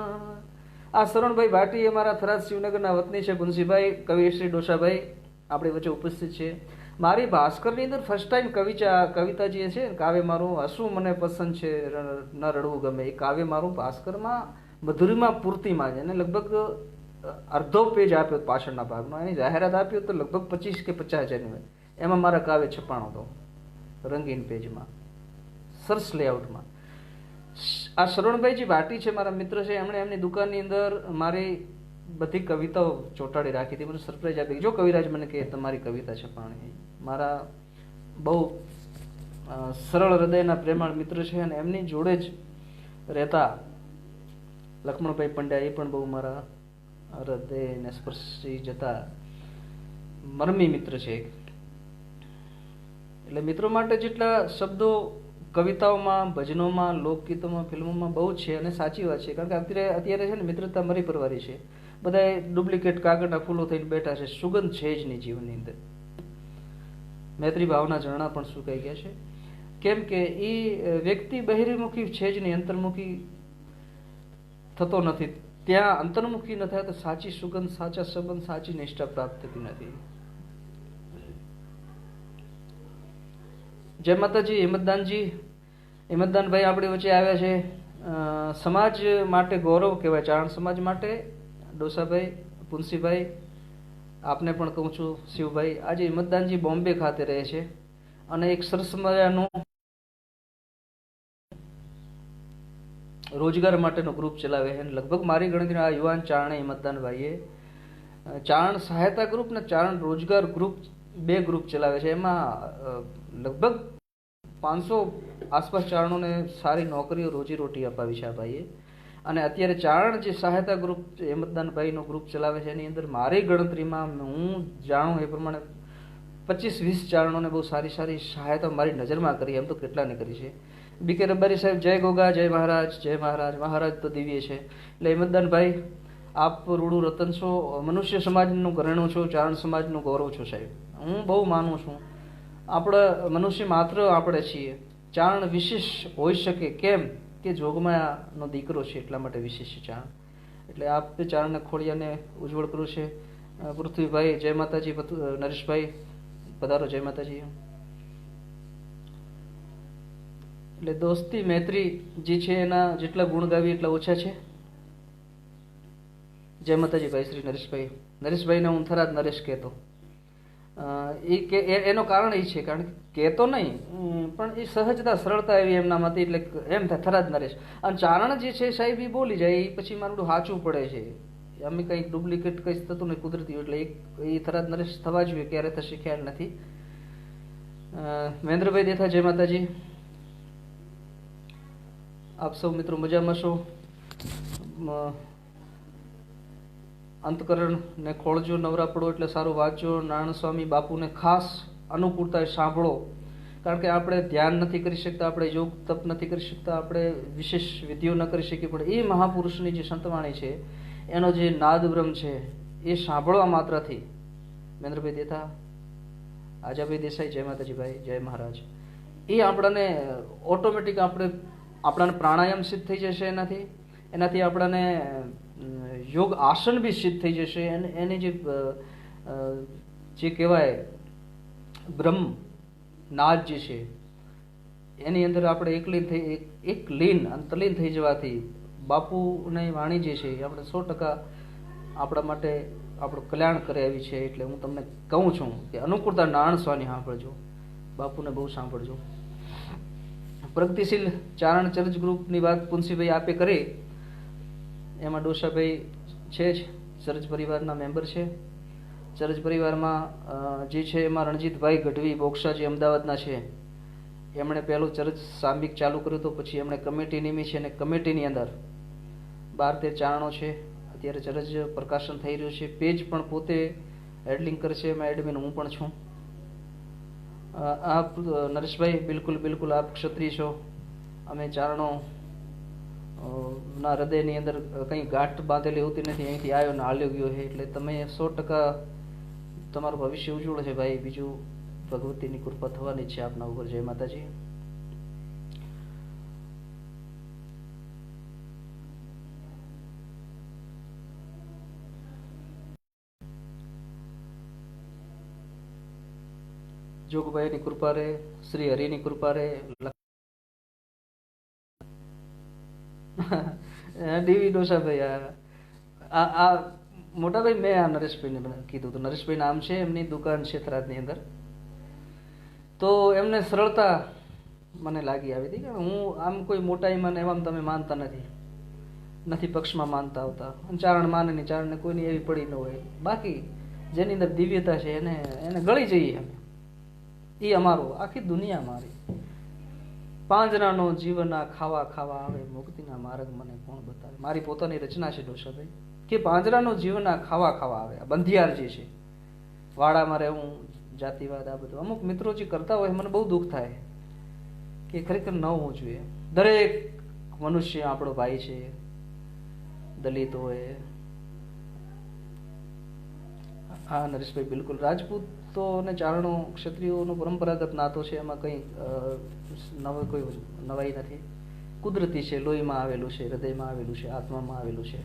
આ શરણભાઈ ભાટી અમારા થરાદ શિવનગરના વતની છે. પુંસીભાઈ કવિશ્રી ડોસાભાઈ આપણી વચ્ચે ઉપસ્થિત છે. મારી ભાસ્કરની અંદર ફર્સ્ટ ટાઈમ કવિતા જે છે કાવ્ય મારું હસવું મને પસંદ છે ન રડવું ગમે, એ કાવ્ય મારું ભાસ્કરમાં મધુરીમાં પૂર્તિમાં છે. એને લગભગ અડધો પેજ આપ્યો પાછળના ભાગનો, એની જાહેરાત આપ્યો તો લગભગ 25 કે 50,000 એમાં મારા કાવ્ય છપાણો હતો રંગીન પેજમાં, સરસ લેઆઉટમાં. આ શરણભાઈજી ભાટી છે, મારા મિત્ર છે. એમણે એમની દુકાનની અંદર મારી બધી કવિતાઓ ચોંટાડી રાખી હતી. મને સરપ્રાઈઝ આપી, જો કવિરાજ મને કહે તમારી કવિતા છપાણી. મારા બહુ સરળ હૃદયના પ્રેમાળ મિત્ર છે અને એમની જોડે જ રહેતા લક્ષ્મણભાઈ પંડ્યા એ પણ બહુ મારા હૃદયને સ્પર્શી જતા મરમી મિત્ર છે. એટલે મિત્રો માટે જેટલા શબ્દો કવિતાઓમાં, ભજનોમાં, લોકગીતોમાં, ફિલ્મોમાં બહુ છે અને સાચી વાત છે. કારણ કે અત્યારે છે ને મિત્રતા મરી પરવારી છે. બધા ડુપ્લિકેટ કાગળના ફૂલો થઈને બેઠા છે. સુગંધ છે જ નહીં જીવનની અંદર. મૈત્રી ભાવના ઝરણા પણ સુકાઈ ગયા છે. કેમ કે એ વ્યક્તિ બહિર્મુખી છે જ નહીં, અંતર્મુખી થતો નથી. ત્યાં અંતર્મુખી ન થાય તો સાચી સુગંધ, સાચા સંબંધ, સાચી નિષ્ઠા પ્રાપ્ત થતી નથી. જય માતાજી. હિંમતદાનભાઈ આપણી વચ્ચે આવ્યા છે. સમાજ માટે ગૌરવ કહેવાય, ચારણ સમાજ માટે. ડોસાભાઈ, પુંસીભાઈ, આપને પણ કહું છું શિવભાઈ. આજે હિંમતદાનજી બોમ્બે ખાતે રહે છે અને એક સરસ મજાનું રોજગાર માટેનો ગ્રુપ ચલાવે છે. લગભગ મારી ગણતરી આ યુવાન ચારણે હિંમતદાનભાઈએ ચારણ સહાયતા ગ્રુપ ને ચારણ રોજગાર ગ્રુપ, 2 ગ્રુપ ચલાવે છે. એમાં લગભગ 500 આસપાસ ચારણોને સારી નોકરીઓ, રોજીરોટી અપાવી છે આ ભાઈએ. અને અત્યારે ચારણ જે સહાયતા ગ્રુપ હિંમતદાનભાઈનો ગ્રુપ ચલાવે છે એની અંદર મારી ગણતરીમાં હું જાણું એ પ્રમાણે 25-20 ચારણોને બહુ સારી સારી સહાયતા મારી નજરમાં કરી. એમ તો કેટલાને કરી છે. BK રબારી સાહેબ જય ગોગા, જય મહારાજ, જય મહારાજ. મહારાજ તો દિવ્ય છે. એટલે હિંમતદાનભાઈ આપ રૂડું રતન છો, મનુષ્ય સમાજનું ઘરેણું છો, ચારણ સમાજનું ગૌરવ છો સાહેબ. હું બહુ માનું છું. આપણે મનુષ્ય માત્ર આપણે છીએ. ચારણ વિશેષ હોઈ શકે કેમ કે જોગમાયાનો દીકરો છે એટલા માટે વિશેષ છે ચારણ. એટલે આપ ચારણને ખોડિયાને ઉજ્જવળ કર્યું છે. પૃથ્વીભાઈ જય માતાજી. નરેશભાઈ પધારો, જય માતાજી. એટલે દોસ્તી મૈત્રી જે છે એના જેટલા ગુણ ગાવી એટલા ઓછા છે. જય માતાજી ભાઈ શ્રી નરેશભાઈ. નરેશભાઈને હું થરાદ નરેશ કહેતો. એનું કારણ એ છે, કારણ કે કહેતો નહીં પણ એ સહજતા, સરળતા એવી એમનામાંથી, એટલે એમ થાય થરાદ નરેશ. અને ચારણ જે છે સાહેબ એ બોલી જાય એ પછી મારું સાચું પડે છે. અમે કંઈક ડુપ્લિકેટ કંઈ થતું નહીં કુદરતી, એટલે એ થરાદ નરેશ થવા જોઈએ. ક્યારે થશે ખ્યાલ નથી. મહેન્દ્રભાઈ દેથા જય માતાજી. આપ સૌ મિત્રો મજામાં છો? અંતકરણને ખોળજો, નવરા પડો એટલે સારું વાંચજો. નારાયણ સ્વામી બાપુને ખાસ અનુકૂળતા સાંભળો. કારણ કે આપણે ધ્યાન નથી કરી શકતા, આપણે યોગ તપ નથી કરી શકતા, આપણે વિશેષ વિધિઓ ન કરી શકીએ, પણ એ મહાપુરુષની જે સંતવાણી છે એનો જે નાદબ્રહ્મ છે એ સાંભળવા માત્રથી. મહેન્દ્રભાઈ દેથા, આજાભાઈ દેસાઈ જય માતાજી ભાઈ, જય મહારાજ. એ આપણને ઓટોમેટિક આપણાને પ્રાણાયામ સિદ્ધ થઈ જશે. એનાથી આપણાને યોગ આસન બી સિદ્ધ થઈ જશે. અને એની જે કહેવાય બ્રહ્મ નાદ જે છે એની અંદર આપણે એક લીન અંતલીન થઈ જવાથી બાપુની વાણી જે છે એ આપણે 100% આપણા માટે આપણું કલ્યાણ કરે એવી છે. એટલે હું તમને કહું છું કે અનુકૂળતા નાણ સ્વાની સાંભળજો, બાપુને બહુ સાંભળજો. પ્રગતિશીલ ચારણ ચર્ચ ગ્રુપની વાત પુંસીભાઈ આપે કરી, એમાં ડોસાભાઈ છે જ ચર્ચ પરિવારના મેમ્બર છે. ચર્ચ પરિવારમાં જે છે એમાં રણજીતભાઈ ગઢવી બોક્ષા જે અમદાવાદના છે, એમણે પહેલું ચર્ચ સાંબિક ચાલુ કર્યું હતું. પછી એમણે કમિટી નિમી છે અને કમિટીની અંદર 12-13 ચારણો છે. અત્યારે ચર્ચ પ્રકાશન થઈ રહ્યું છે. પેજ પણ પોતે હેડલિંગ કરે છે, એમાં એડમિન હું પણ છું. આપ નરેશભાઈ બિલકુલ આપ ક્ષત્રિય છો. અમે ચારણો ના હૃદયની અંદર કંઈ ગાંઠ બાંધેલી હોતી નથી, અહીંથી આવ્યો ને હાલ્યો ગયો છે. એટલે તમે 100% તમારું ભવિષ્ય ઉજ્જવળ છે ભાઈ. બીજું ભગવતીની કૃપા થવાની છે આપના ઉપર. જય માતાજી. જોગભાઈની કૃપા રે, શ્રી હરિની કૃપા રે. ડીવી ડોસાભાઈ આ મોટાભાઈ મેં આ નરેશભાઈને કીધું હતું. નરેશભાઈ નામ છે, એમની દુકાન છે થરાદની અંદર. તો એમને સરળતા મને લાગી આવી હતી કે હું આમ કોઈ મોટાઈમાં ને એવામાં તમે માનતા નથી પક્ષમાં માનતા આવતા. ચારણ માને નહીં, ચારણને કોઈની એવી પડી ન હોય. બાકી જેની અંદર દિવ્યતા છે એને ગળી જઈએ અમે. એ અમારું, આખી દુનિયા મારી. પાંજરાનો જીવના ખાવા આવે, મુક્તિના માર્ગ મને કોણ બતાવે. મારી પોતાની રચના છે ડોસાભાઈ કે પાંજરાનો જીવના ખાવા આવે. આ બંધિયાર જે છે, વાડામાં રહેવું, જાતિવાદ, આ બધું અમુક મિત્રો જે કરતા હોય મને બહુ દુઃખ થાય કે ખરેખર ન હોવું જોઈએ. દરેક મનુષ્ય આપણો ભાઈ છે. દલિત હોય, હા નરેશભાઈ બિલકુલ. રાજપૂતો અને ચારણો ક્ષત્રિયોનો પરંપરાગત નાતો છે, એમાં કંઈ કોઈ નવાઈ નથી. કુદરતી છે, લોહીમાં આવેલું છે, હૃદયમાં આવેલું છે, આત્મામાં આવેલું છે.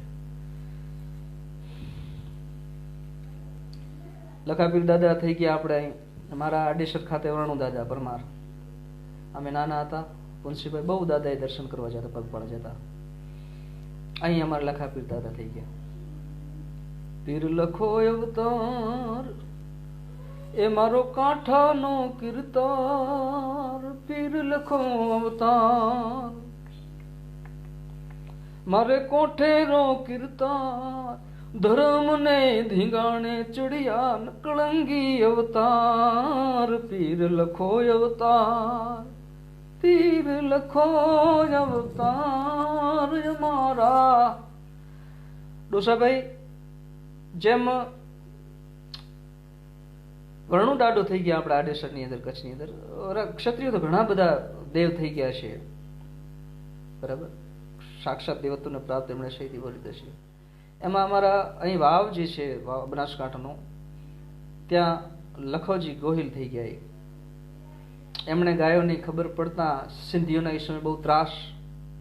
લખાપીર દાદા થઈ ગયા આપણે અહીં. મારા આડેસર ખાતે વરણુ દાદા પરમાર. અમે નાના હતા, પુંસીભાઈ બહુ દાદાએ દર્શન કરવા જતા, પગપાળા જતા. અહીં અમારા લખાપીર દાદા થઈ ગયા. પીર લખો અવતાર એ મારો કાંઠાનો કીર્તાર. પીર લખો અવતાર મારે કોઠેરો કીર્તાર. ધર્મને ધીંગાણે ચડિયા નકળંગી અવતાર. પીર લખો અવતાર, પીર લખો અવતાર મારા. ડોસાભાઈ જેમ વરણુ દાડો થઈ ગયા આપણા આડેસરની અંદર, કચ્છની અંદર. ક્ષત્રિયો તો ઘણા બધા દેવ થઈ ગયા છે, બરાબર. સાક્ષાત દેવત્વને પ્રાપ્ત એમણે શહીદી વરિત છે. એમાં અમારા અહીં વાવ જે છે, બનાસકાંઠાનો, ત્યાં લખોજી ગોહિલ થઈ ગયા. એમણે ગાયોની ખબર પડતા સિંધીઓના એ સમય બહુ ત્રાસ,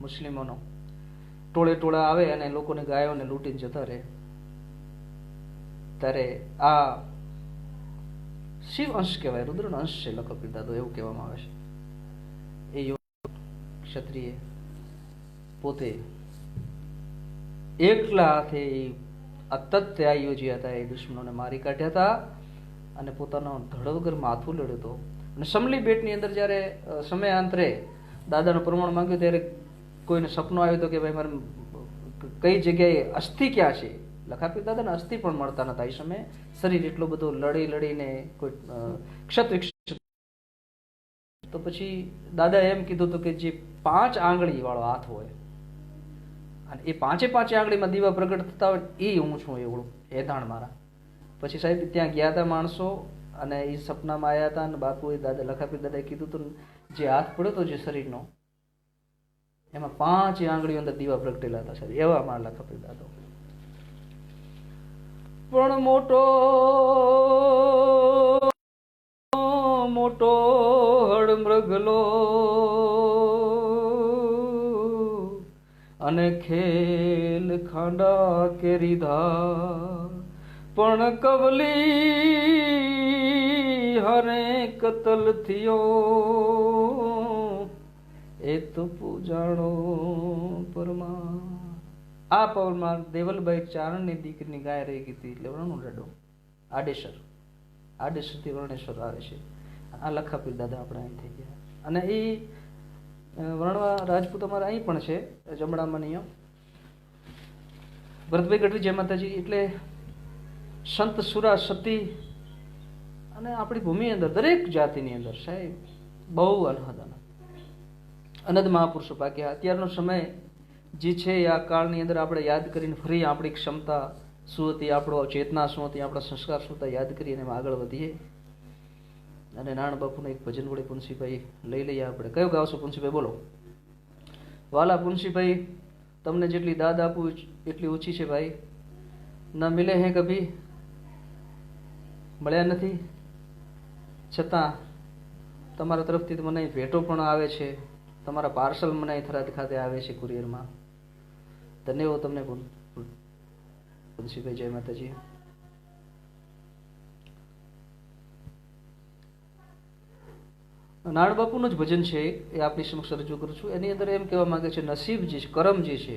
મુસ્લિમોનો ટોળે આવે અને લોકોને ગાયોને લૂંટીને જતા રહે. ત્યારે આ શિવ અંશ કહેવાય, રુદ્રનો અંશ છે લખપીર દાદો, એવું કહેવામાં આવે છે. એ ક્ષત્રિય પોતે એકલા હાથે અત્યાય યોજ્યા હતા. એ દુશ્મનોને મારી કાઢ્યા હતા અને પોતાનો ધડ વગર માથું લડ્યો હતો. અને સમલી બેટની અંદર જ્યારે સમયાંતરે દાદાનું પ્રમાણ માંગ્યું, ત્યારે કોઈને સપનું આવ્યું હતું કે ભાઈ મારે કઈ જગ્યાએ અસ્થિ ક્યાં છે. લખાપીર દાદાને અસ્થિ પણ મળતા નતા એ સમયે. શરીર એટલું બધું લડીને કોઈ ક્ષત્રિય. તો પછી દાદા એમ કીધું હતું કે જે 5 આંગળી વાળો હાથ હોય અને એ 5 આંગળીમાં દીવા પ્રગટ થતા હોય, એ હું છું, એવું એધાણ મારા. પછી સાહેબ ત્યાં ગયા હતા માણસો અને એ સપનામાં આવ્યા હતા અને બાપુએ દાદા લખાપીર દાદાએ કીધું હતું જે હાથ પડ્યો હતો જે શરીરનો, એમાં 5 આંગળીઓ અંદર દીવા પ્રગટેલા હતા સાહેબ. એવા મારા લખાપીર દાદા. પણ મોટો હડમૃગલો અને ખેલ ખાંડા કેરીધા. પણ કવલી હરે કતલ થયો એ તો પૂજાણો પરમા. આ પવનમાં દેવલભાઈ ચારણની દીકરીની ગાય રહી ગઈ હતી એટલે વર્ણનું રડો આડેસર, આડેસરથી વર્ણેશ્વર આવે છે. આ લખાપીર દાદા આપણે અહીં થઈ ગયા. અને એ વર્ણવા રાજપૂત અમારા અહીં પણ છે જમણામાં નિયમ ભરતભાઈ ગઢવી જય માતાજી. એટલે સંત સુરા સતી અને આપણી ભૂમિ અંદર દરેક જાતિની અંદર સાહેબ બહુ અનહદ મહાપુરુષો પાક્યા. અત્યારનો સમય જે છે એ આ કાળની અંદર આપણે યાદ કરીને ફરી આપણી ક્ષમતા શું હતી, આપણો ચેતના શું હતી, આપણા સંસ્કાર શું હતા યાદ કરીને એમાં આગળ વધીએ. અને નાણ બાપુને એક ભજન વડે પુનસીભાઈ લઈ લઈએ આપણે. કયો ગાવશો પુનસીભાઈ બોલો? વાલા પુનસીભાઈ તમને જેટલી દાદ આપું એટલી ઓછી છે ભાઈ. ન મિલે હે કભી, મળ્યા નથી છતાં તમારા તરફથી મને ભેટો પણ આવે છે, તમારા પાર્સલ મને થરાદ ખાતે આવે છે કુરિયરમાં. ધન્યવાદ તમને પુનસીભાઈ જય માતાજી. નાણ બાપુનું જ ભજન છે એ આપની સમક્ષ રજૂ કરું છું. એની અંદર એમ કહેવા માંગે છે નસીબ જે છે, કરમ જે છે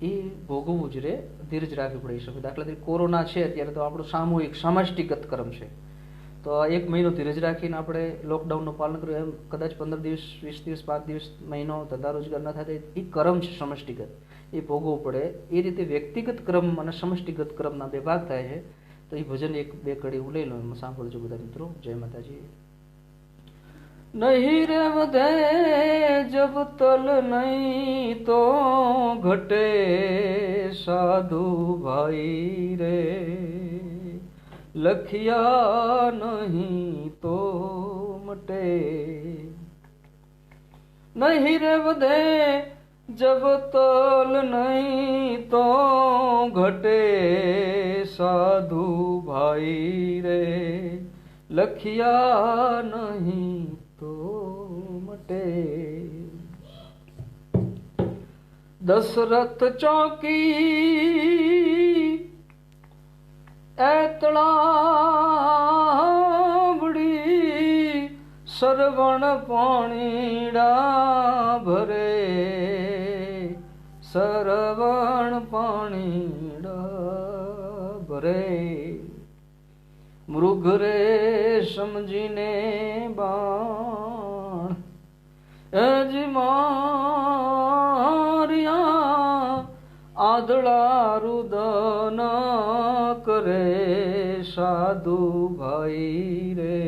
એ ભોગવવું જ રે, ધીરજ રાખવી પડે એ સમય. દાખલા તરીકે કોરોના છે અત્યારે તો આપણું સામૂહિક સામષ્ટિગત કર્મ છે. તો 1 મહિનો ધીરજ રાખીને આપણે લોકડાઉનનું પાલન કર્યું. એમ કદાચ 15 દિવસ 20 દિવસ 5 દિવસ મહિનો ધંધા રોજગાર ન થાય એ કર્મ છે સમષ્ટિગત, એ ભોગવવું પડે. એ રીતે વ્યક્તિગત ક્રમ અને સમષ્ટિગત ક્રમના બે ભાગ થાય છે. તો એ ભજન 1-2 કડી હું લઈ લઉં, એમાં સાંભળજો બધા મિત્રો. જય માતાજી. નહીં રે વધે જબ તલ નહીં તો ઘટે સાધુ ભાઈ રે, લખિયા નહીં તો મટે. નહીં રે વધે જબ તલ નહીં તો ઘટે સાધુ ભાઈ રે, લખિયા નહીં તો મટે. દશરથ ચોકી એતળાવડી સરવણ પાણીડા ભરે, સરવણ પાણીડા ભરે. મૃગ રે સમજીને બાણ અજમાર્યા, આદળા રુદન કરે સાધુ ભાઈ રે,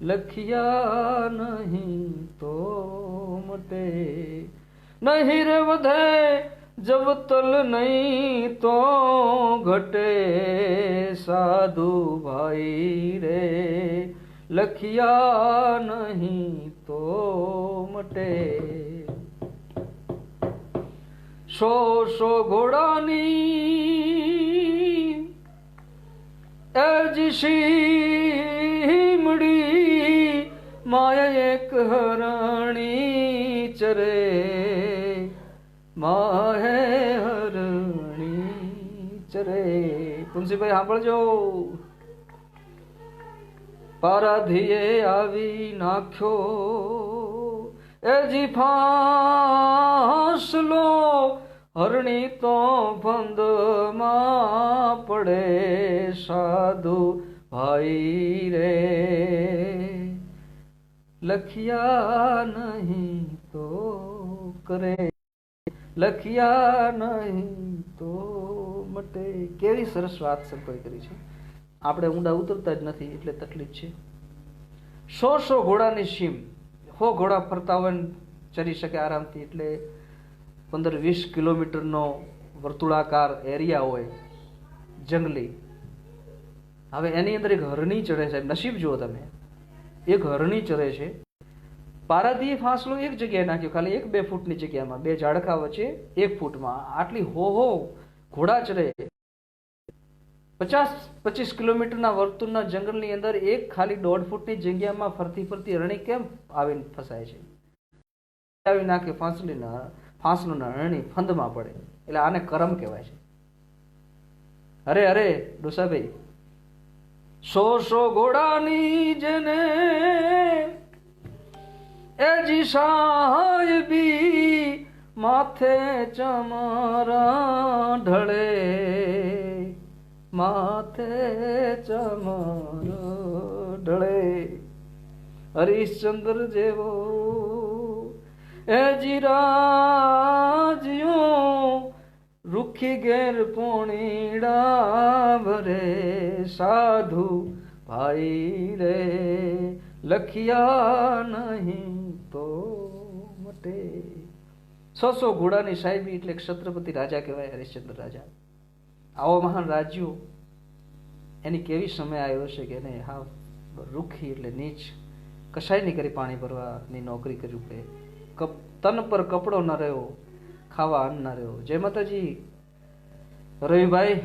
લખિયા નહીં તો મટે. નહીં રે વધે જબ તલ નહીં તો ઘટે સાધુ ભાઈ રે, લખિયા નહીં તો મટે. 100 ઘોડાની એજી શીમડી, માયા એક હરણી ચરે, માહે હરણી ચરે. પુનસીભાઈ સાંભળજો. પારાધીએ આવી નાખ્યો એજી ફાંસલો, હરણી તો ફંદમાં પડે સાધુ ભાઈ રે, લખિયા નહીં તો કરે, લખિયા નહીં તો મટે. કેવી સરસ વાત સંતોએ કરી છે. આપણે ઊંડા ઉતરતા જ નથી એટલે તકલીફ છે. 100 ઘોડાની સીમ, 100 ઘોડા ફરતા હોય ને ચરી શકે આરામથી. એટલે 15-20 કિલોમીટરનો વર્તુળાકાર એરિયા હોય જંગલી. હવે એની અંદર એક હરણી ચડે સાહેબ, નસીબ જુઓ તમે, એક હરણી ચરે છે. પારાદીએ ફાંસલો એક જગ્યાએ નાખ્યો, ખાલી 1-2 ફૂટની જગ્યામાં, 2 ઝાડખા વચ્ચે 1 ફૂટમાં. આટલી હો ઘોડા ચરે. 50-25 કિલોમીટરના વર્તુળના જંગલની અંદર એક ખાલી 1.5 ફૂટની જગ્યામાં ફરતી ફરતી હરણી કેમ આવીને ફસાય છે? આવી નાખે ફાંસલો ના હરણી ફંદમાં પડે. એટલે આને કરમ કહેવાય છે. અરે અરે ડોસાભાઈ, 100 ઘોડાની જેને એજી સાહેબી, માથે ચમરા ઢળે, માથે ચમરા ઢળે, હરિશ્ચંદ્ર જેવો એ જીરાજ્યું રૂખી ઘેર પોણીડા ભરે, સાધુ ભાઈ રે લખિયા નહીં તો મટે. 100 ઘોડાની સાહેબી એટલે ક્ષત્રપતિ રાજા કહેવાય, હરિશ્ચંદ્ર રાજા. આવો મહાન રાજ્યો એની કેવી સમય આવ્યો છે કે એને હા રૂખી એટલે નીચ, કશાય નહીં કરી પાણી ભરવાની નોકરી કરવી પડે, તન પર કપડો ન રહ્યો, ખાવા અન્ન ન રહ્યો. જય માતાજી. રવિભાઈ,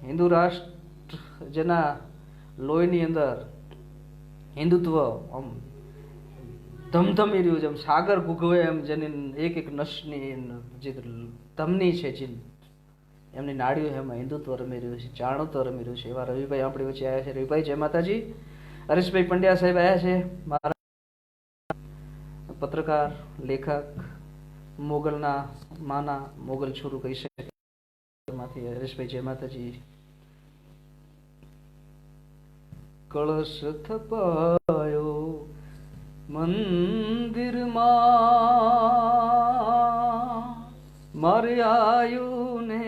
હિન્દુ રાષ્ટ્ર જેના લોહીની અંદર હિન્દુત્વ આમ ધમધમી રહ્યું છે, એમ સાગર ગુગવે, એમ જેની એક એક નસની જે ધમની છે, જે એમની નાડીઓ એમાં હિન્દુત્વ રમી રહ્યું છે, જાણુત્વ રમી રહ્યું છે, એવા રવિભાઈ આપણી વચ્ચે આવ્યા છે. રવિભાઈ જય માતાજી. હરેશભાઈ પંડ્યા સાહેબ આવ્યા છે, મારા પત્રકાર, લેખક, મોગલના માના મોગલ છોરું કહી શકે માંથી. હરેશભાઈ જય માતાજી. કળશ થપાયો મંદિરમાં, મારે આયુ ને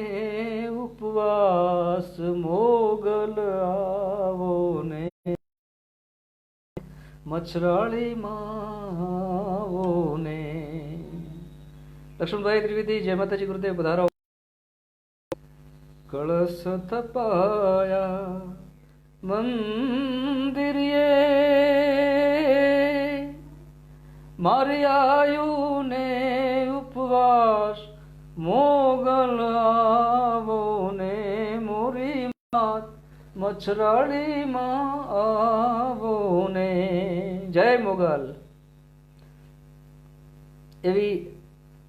ઉપવાસ, મોગલ આવો ને મચરાળી માવો ને. લક્ષ્મણભાઈ ત્રિવેદી જય માતાજી. ગુરુદેવ પધારો. કળશ થપાયા મંદિરે, મારી આયુ ને ઉપવાસ, મોગલ આવો ને મોરી માત, મચરાળી માં આવો ને. જય મોગલ. એવી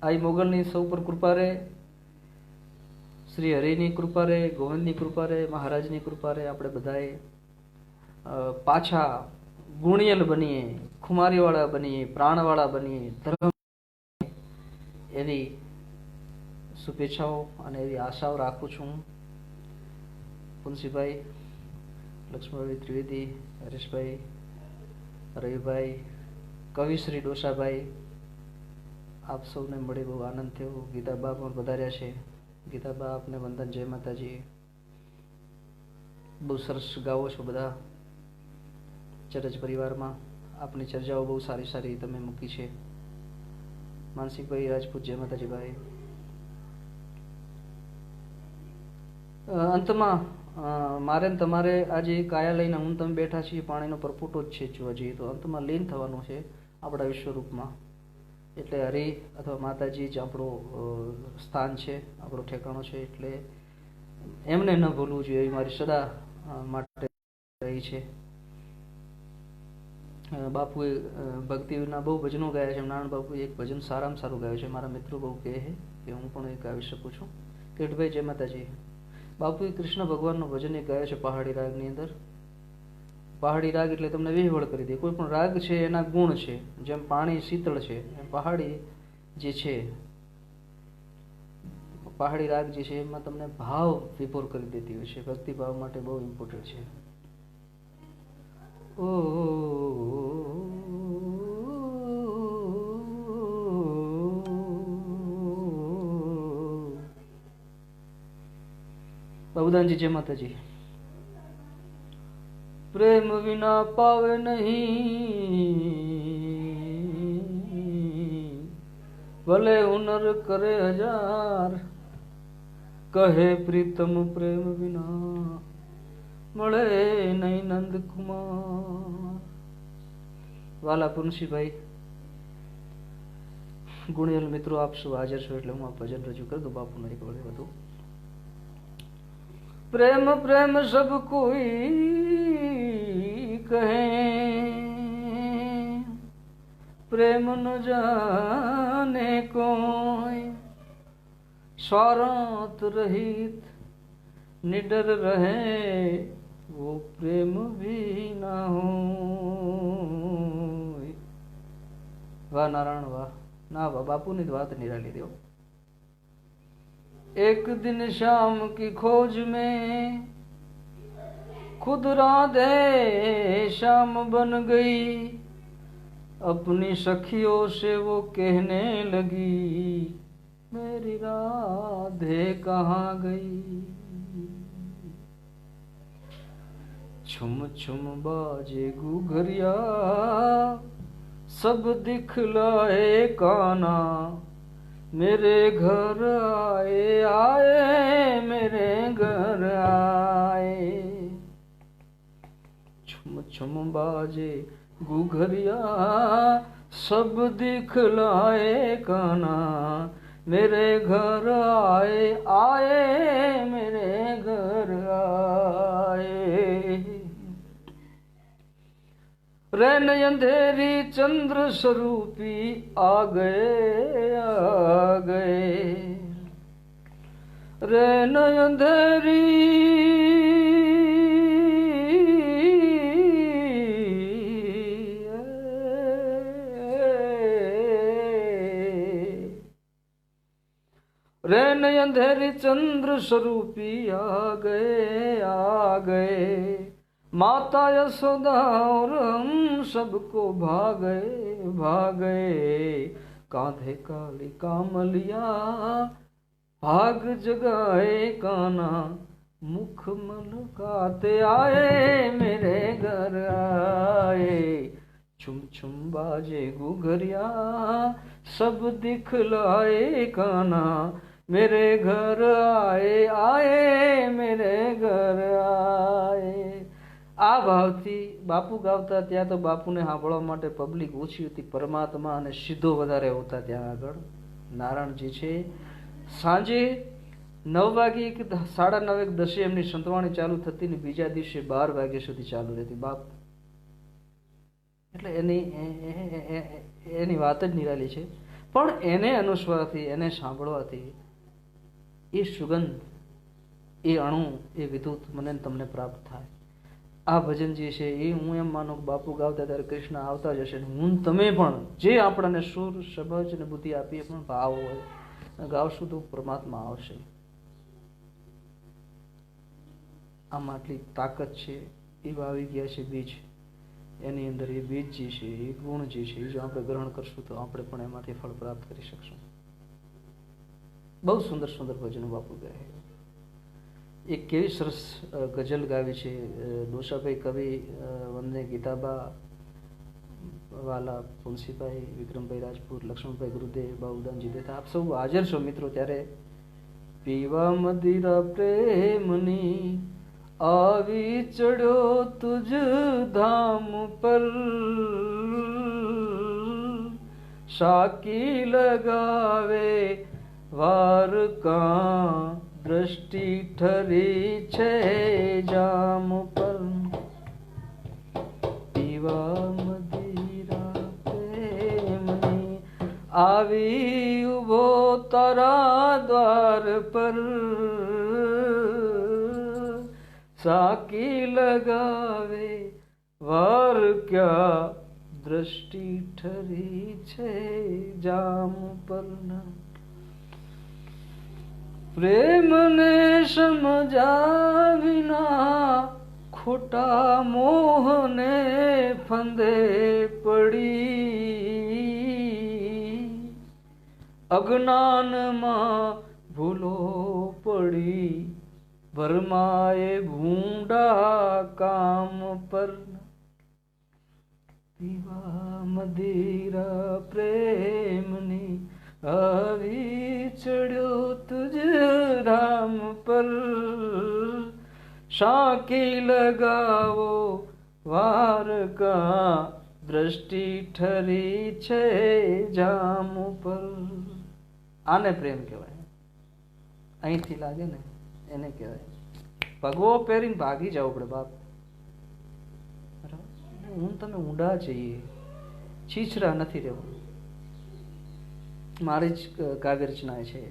આ મોગલની સૌ પર કૃપા રહે, શ્રી હરિની કૃપા રહે, ગોવિંદની કૃપા રહે, મહારાજની કૃપા રહે. આપણે બધાએ પાછા ગુણિયલ બનીએ, ખુમારીવાળા બનીએ, પ્રાણવાળા બનીએ, ધર્મ, એવી શુભેચ્છાઓ અને એવી આશાઓ રાખું છું. પુનસીભાઈ, લક્ષ્મણભાઈ ત્રિવેદી, હરેશભાઈ, રવિભાઈ, કવિશ્રી ડોસાભાઈ, આપ સૌને મળી બહુ આનંદ થયો. ગીતાબા પણ પધાર્યા છે. ગીતાબા, આપને વંદન. જય માતાજી. બહુ સરસ ગાવો છો બધા. ચરજ પરિવારમાં આપની ચર્ચાઓ બહુ સારી સારી તમે મૂકી છે. માનસિકભાઈ રાજપૂત જય માતાજી ભાઈ. અંતમાં મારે ને તમારે આજે કાયા લઈને હું તમે બેઠા છીએ, પાણીનો પરપોટો જ છે જોવા જઈએ તો. અંતમાં લીન થવાનું છે આપણા વિશ્વરૂપમાં. એટલે હરિ અથવા માતાજી જ આપણું સ્થાન છે, આપણો ઠેકાણો છે. એટલે એમને ન ભૂલવું જોઈએ એવી મારી સદા માટે રહી છે. બાપુએ ભક્તિના બહુ ભજનો ગાયા છે. નારાયણ બાપુએ એક ભજન સારામાં સારું ગાયું છે, મારા મિત્રો બહુ કહે છે કે હું પણ એ ગાવી શકું છું. કીર્તભાઈ જય માતાજી. બાપુએ કૃષ્ણ ભગવાનનો ભજન એક ગાયો છે પહાડી રાગની અંદર. પહાડી રાગ એટલે તમને વિહવળ કરી દે. કોઈ પણ રાગ છે એના ગુણ છે. જેમ પાણી શીતળ છે, એમ પહાડી જે છે, પહાડી રાગ જે છે એમાં તમને ભાવ વિભોર કરી દેતી હોય છે. ભક્તિ ભાવ માટે બહુ ઇમ્પોર્ટન્ટ છે. ઓ બાબુદાનજી જય માતાજી. પ્રેમ વિના પાવે નહીં, ભલે હુનર કરે હજાર, કહે પ્રીતમ પ્રેમ વિના મળે નહીં નંદકુમાર. વાલા પુનસીભાઈ, ગુણિયલ મિત્રો આપ શું હાજર છો એટલે હું આ ભજન રજૂ કરી દઉં બાપુને એક વડે વધુ. પ્રેમ પ્રેમ સબ કોઈ કહે, પ્રેમ ન જાને કોઈ, स्वार्थ रहित निडर रहे वो प्रेम भी ना हो. વાહ નારાયણ વાહ. ના વાહ, બાપુની વાત નિરાલી દો. एक दिन शाम की खोज में खुद राधे शाम बन गई, अपनी सखियों से वो कहने लगी, मेरी राधे कहाँ गई। छुम छुम बाजे घुघरिया, सब दिखलाए काना, मेरे घर आए आए मेरे घर आए। छुम छुम बाजे घुघरिया, सब दिखलाए काना, मेरे घर आए आए मेरे घर आए। रैन अंधेरी चंद्र स्वरूपी आ गए आ गए। रैन अंधेरी रैन अंधेरी चंद्र स्वरूपी आ गए। माता यशोदा और हम सबको भागे। कांधे काली कामलिया, भाग जगाए काना, मुख मलकाते आए मेरे घर आए। छुम छुम बाजे घुघरिया, सब दिखलाए काना, मेरे घर आए आए मेरे घर आए। આ ભાવથી બાપુ ગાવતા ત્યાં તો બાપુને સાંભળવા માટે પબ્લિક ઓછી હતી, પરમાત્મા અને સિદ્ધો વધારે હોતા ત્યાં આગળ. નારાયણજી છે સાંજે 9 વાગે કે 9:30 10 એમની સંતવાણી ચાલુ થતી ને બીજા દિવસે 12 વાગ્યા સુધી ચાલુ રહેતી બાપ. એટલે એની વાત જ નિરાલી છે. પણ એને અનુસરવાથી, એને સાંભળવાથી એ સુગંધ, એ અણુ, એ વિદ્યુત મને તમને પ્રાપ્ત થાય. આ ભજન જે છે એ હું એમ માનું કે બાપુ ગાવતા ત્યારે કૃષ્ણ આવતા જ હશે. હું તમે પણ જે આપણને સુર સમજ અને બુદ્ધિ આપીએ પણ ભાવ હોય ગાવશું તો પરમાત્મા આવશે. આમાં આટલી તાકાત છે, એ વાવી ગયા છે બીજ. એની અંદર એ બીજ જે છે, એ ગુણ જે છે, એ જો આપણે ગ્રહણ કરશું તો આપણે પણ એમાંથી ફળ પ્રાપ્ત કરી શકશું. બહુ સુંદર સુંદર ભજનો બાપુ ગાય. એક કેવી સરસ ગઝલ ગાવી છે ડોસાભાઈ કવિ, વંદે ગીતાબા વાલા, પુનસીભાઈ, વિક્રમભાઈ રાજપૂત, લક્ષ્મણભાઈ ગુરુદેવ, બાબુદાનજી દેતા, આપ સૌ હાજર છો મિત્રો. ત્યારે પીવા મદિરા પ્રેમની આવી ચડ્યો તુજ ધામ પર, સાકી લગાવે વાર કા, દ્રષ્ટિ ઠરી છે જામ પર. પીવા મદિરા પ્રેમની આવી ઉભો તારા દ્વાર પર, સાકી લગાવે વાર ક્યા, દ્રષ્ટિ ઠરી છે જામ પર. પ્રેમને સમજા વિના ખોટા મોહને ફંદે પડી, અજ્ઞાનમાં ભૂલો પડી, ભરમાએ ભૂંડા કામ પર. પીવા મદિરા પ્રેમની આવી ચડ્યો તુજ રામ પર, સાકી લગાવો વાર કા, દ્રષ્ટિ ઠરી છે જામ પર. આને પ્રેમ કહેવાય. અહીંથી લાગે ને એને કહેવાય. ભગવો પહેરીને ભાગી જાવ પડે બાપ. હું તમે ઊંડા જઈએ, છીછરા નથી રહેવું. મારી જ કાવ્ય રચના છે.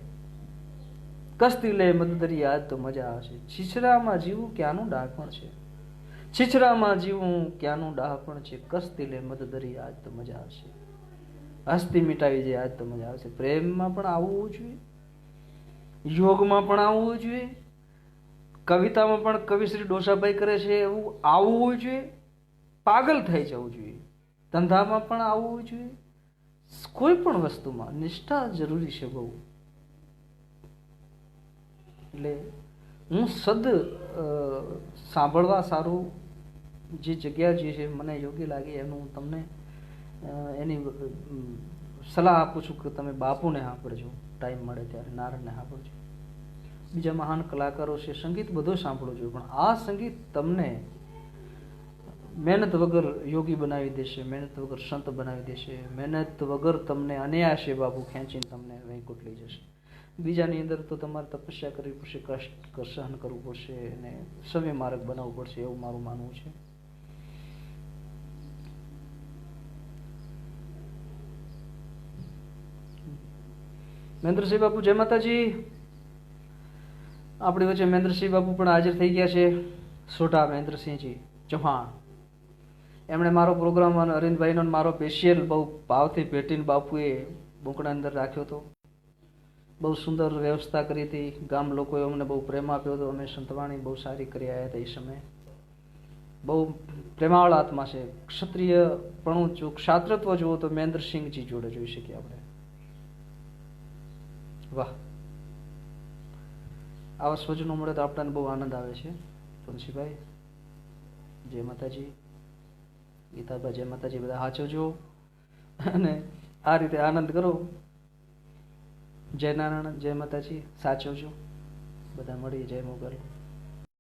કસ્તી લે મદદરી યાદ તો મજા આવશે. છીછરામાં જીવું ક્યાંનું ડાહપણ છે, છીછરામાં જીવું ક્યાંનું ડાહપણ છે, કસ્તી લે મદદરી યાદ તો મજા આવશે. હસ્તી મિટાવી જાય યાદ તો મજા આવશે. પ્રેમમાં પણ આવવું જોઈએ. યોગમાં પણ આવું હોવું જોઈએ, કવિતામાં પણ કવિ શ્રી ડોસાભાઈ કરે છે એવું આવું હોવું જોઈએ, પાગલ થઈ જવું જોઈએ, ધંધામાં પણ આવું હોવું જોઈએ, કોઈ પણ વસ્તુમાં નિષ્ઠા જરૂરી છે બહુ. એટલે હું સાંભળવા સારું જે જગ્યા જે છે મને યોગ્ય લાગી એનું હું તમને એની સલાહ આપું છું કે તમે બાપુને સાંભળજો, ટાઈમ મળે ત્યારે નારણને સાંભળજો. બીજા મહાન કલાકારો છે, સંગીત બધું સાંભળવું જોઈએ, પણ આ સંગીત તમને મહેનત વગર યોગી બનાવી દેશે, મહેનત વગર સંત બનાવી દેશે, મહેનત વગર તમને અનાયાસે બાપુ ખેંચીને તમને વૈકુંઠ લઈ જશે. બીજાની અંદર તો તમારે તપસ્યા કરવી પડશે, કષ્ટ સહન કરવું પડશે અને સમય માર્ગ બનાવવું પડશે, એવું મારું માનવું છે. મહેન્દ્રસિંહ બાપુ જય માતાજી. આપણી વચ્ચે મહેન્દ્રસિંહ બાપુ પણ હાજર થઈ ગયા છે, સોઢા મહેન્દ્રસિંહજી ચૌહાણ. એમણે મારો પ્રોગ્રામ અને અરવિંદભાઈનો મારો સ્પેશિયલ બહુ ભાવથી ભેટીને બાપુએ બુકડા અંદર રાખ્યો હતો. બહુ સુંદર વ્યવસ્થા કરી હતી, ગામ લોકોએ અમને બહુ પ્રેમ આપ્યો હતો, અમે સંતવાણી બહુ સારી કરી આવ્યા હતા. એ સમયે બહુ પ્રેમાળ આત્મા છે. ક્ષત્રિય પણ ક્ષાત્રત્વ જુઓ તો મહેન્દ્રસિંહજી જોડે જોઈ શકીએ આપણે. વાહ, આવા સ્વજનો મળે તો આપણને બહુ આનંદ આવે છે. તુલસીભાઈ જય માતાજી, ગીતાભાઈ જય માતાજી. બધા સાચવજો અને આ રીતે આનંદ કરો. જય નારાયણ, જય માતાજી. સાચવજો, બધા મળીએ. જય મોગલ.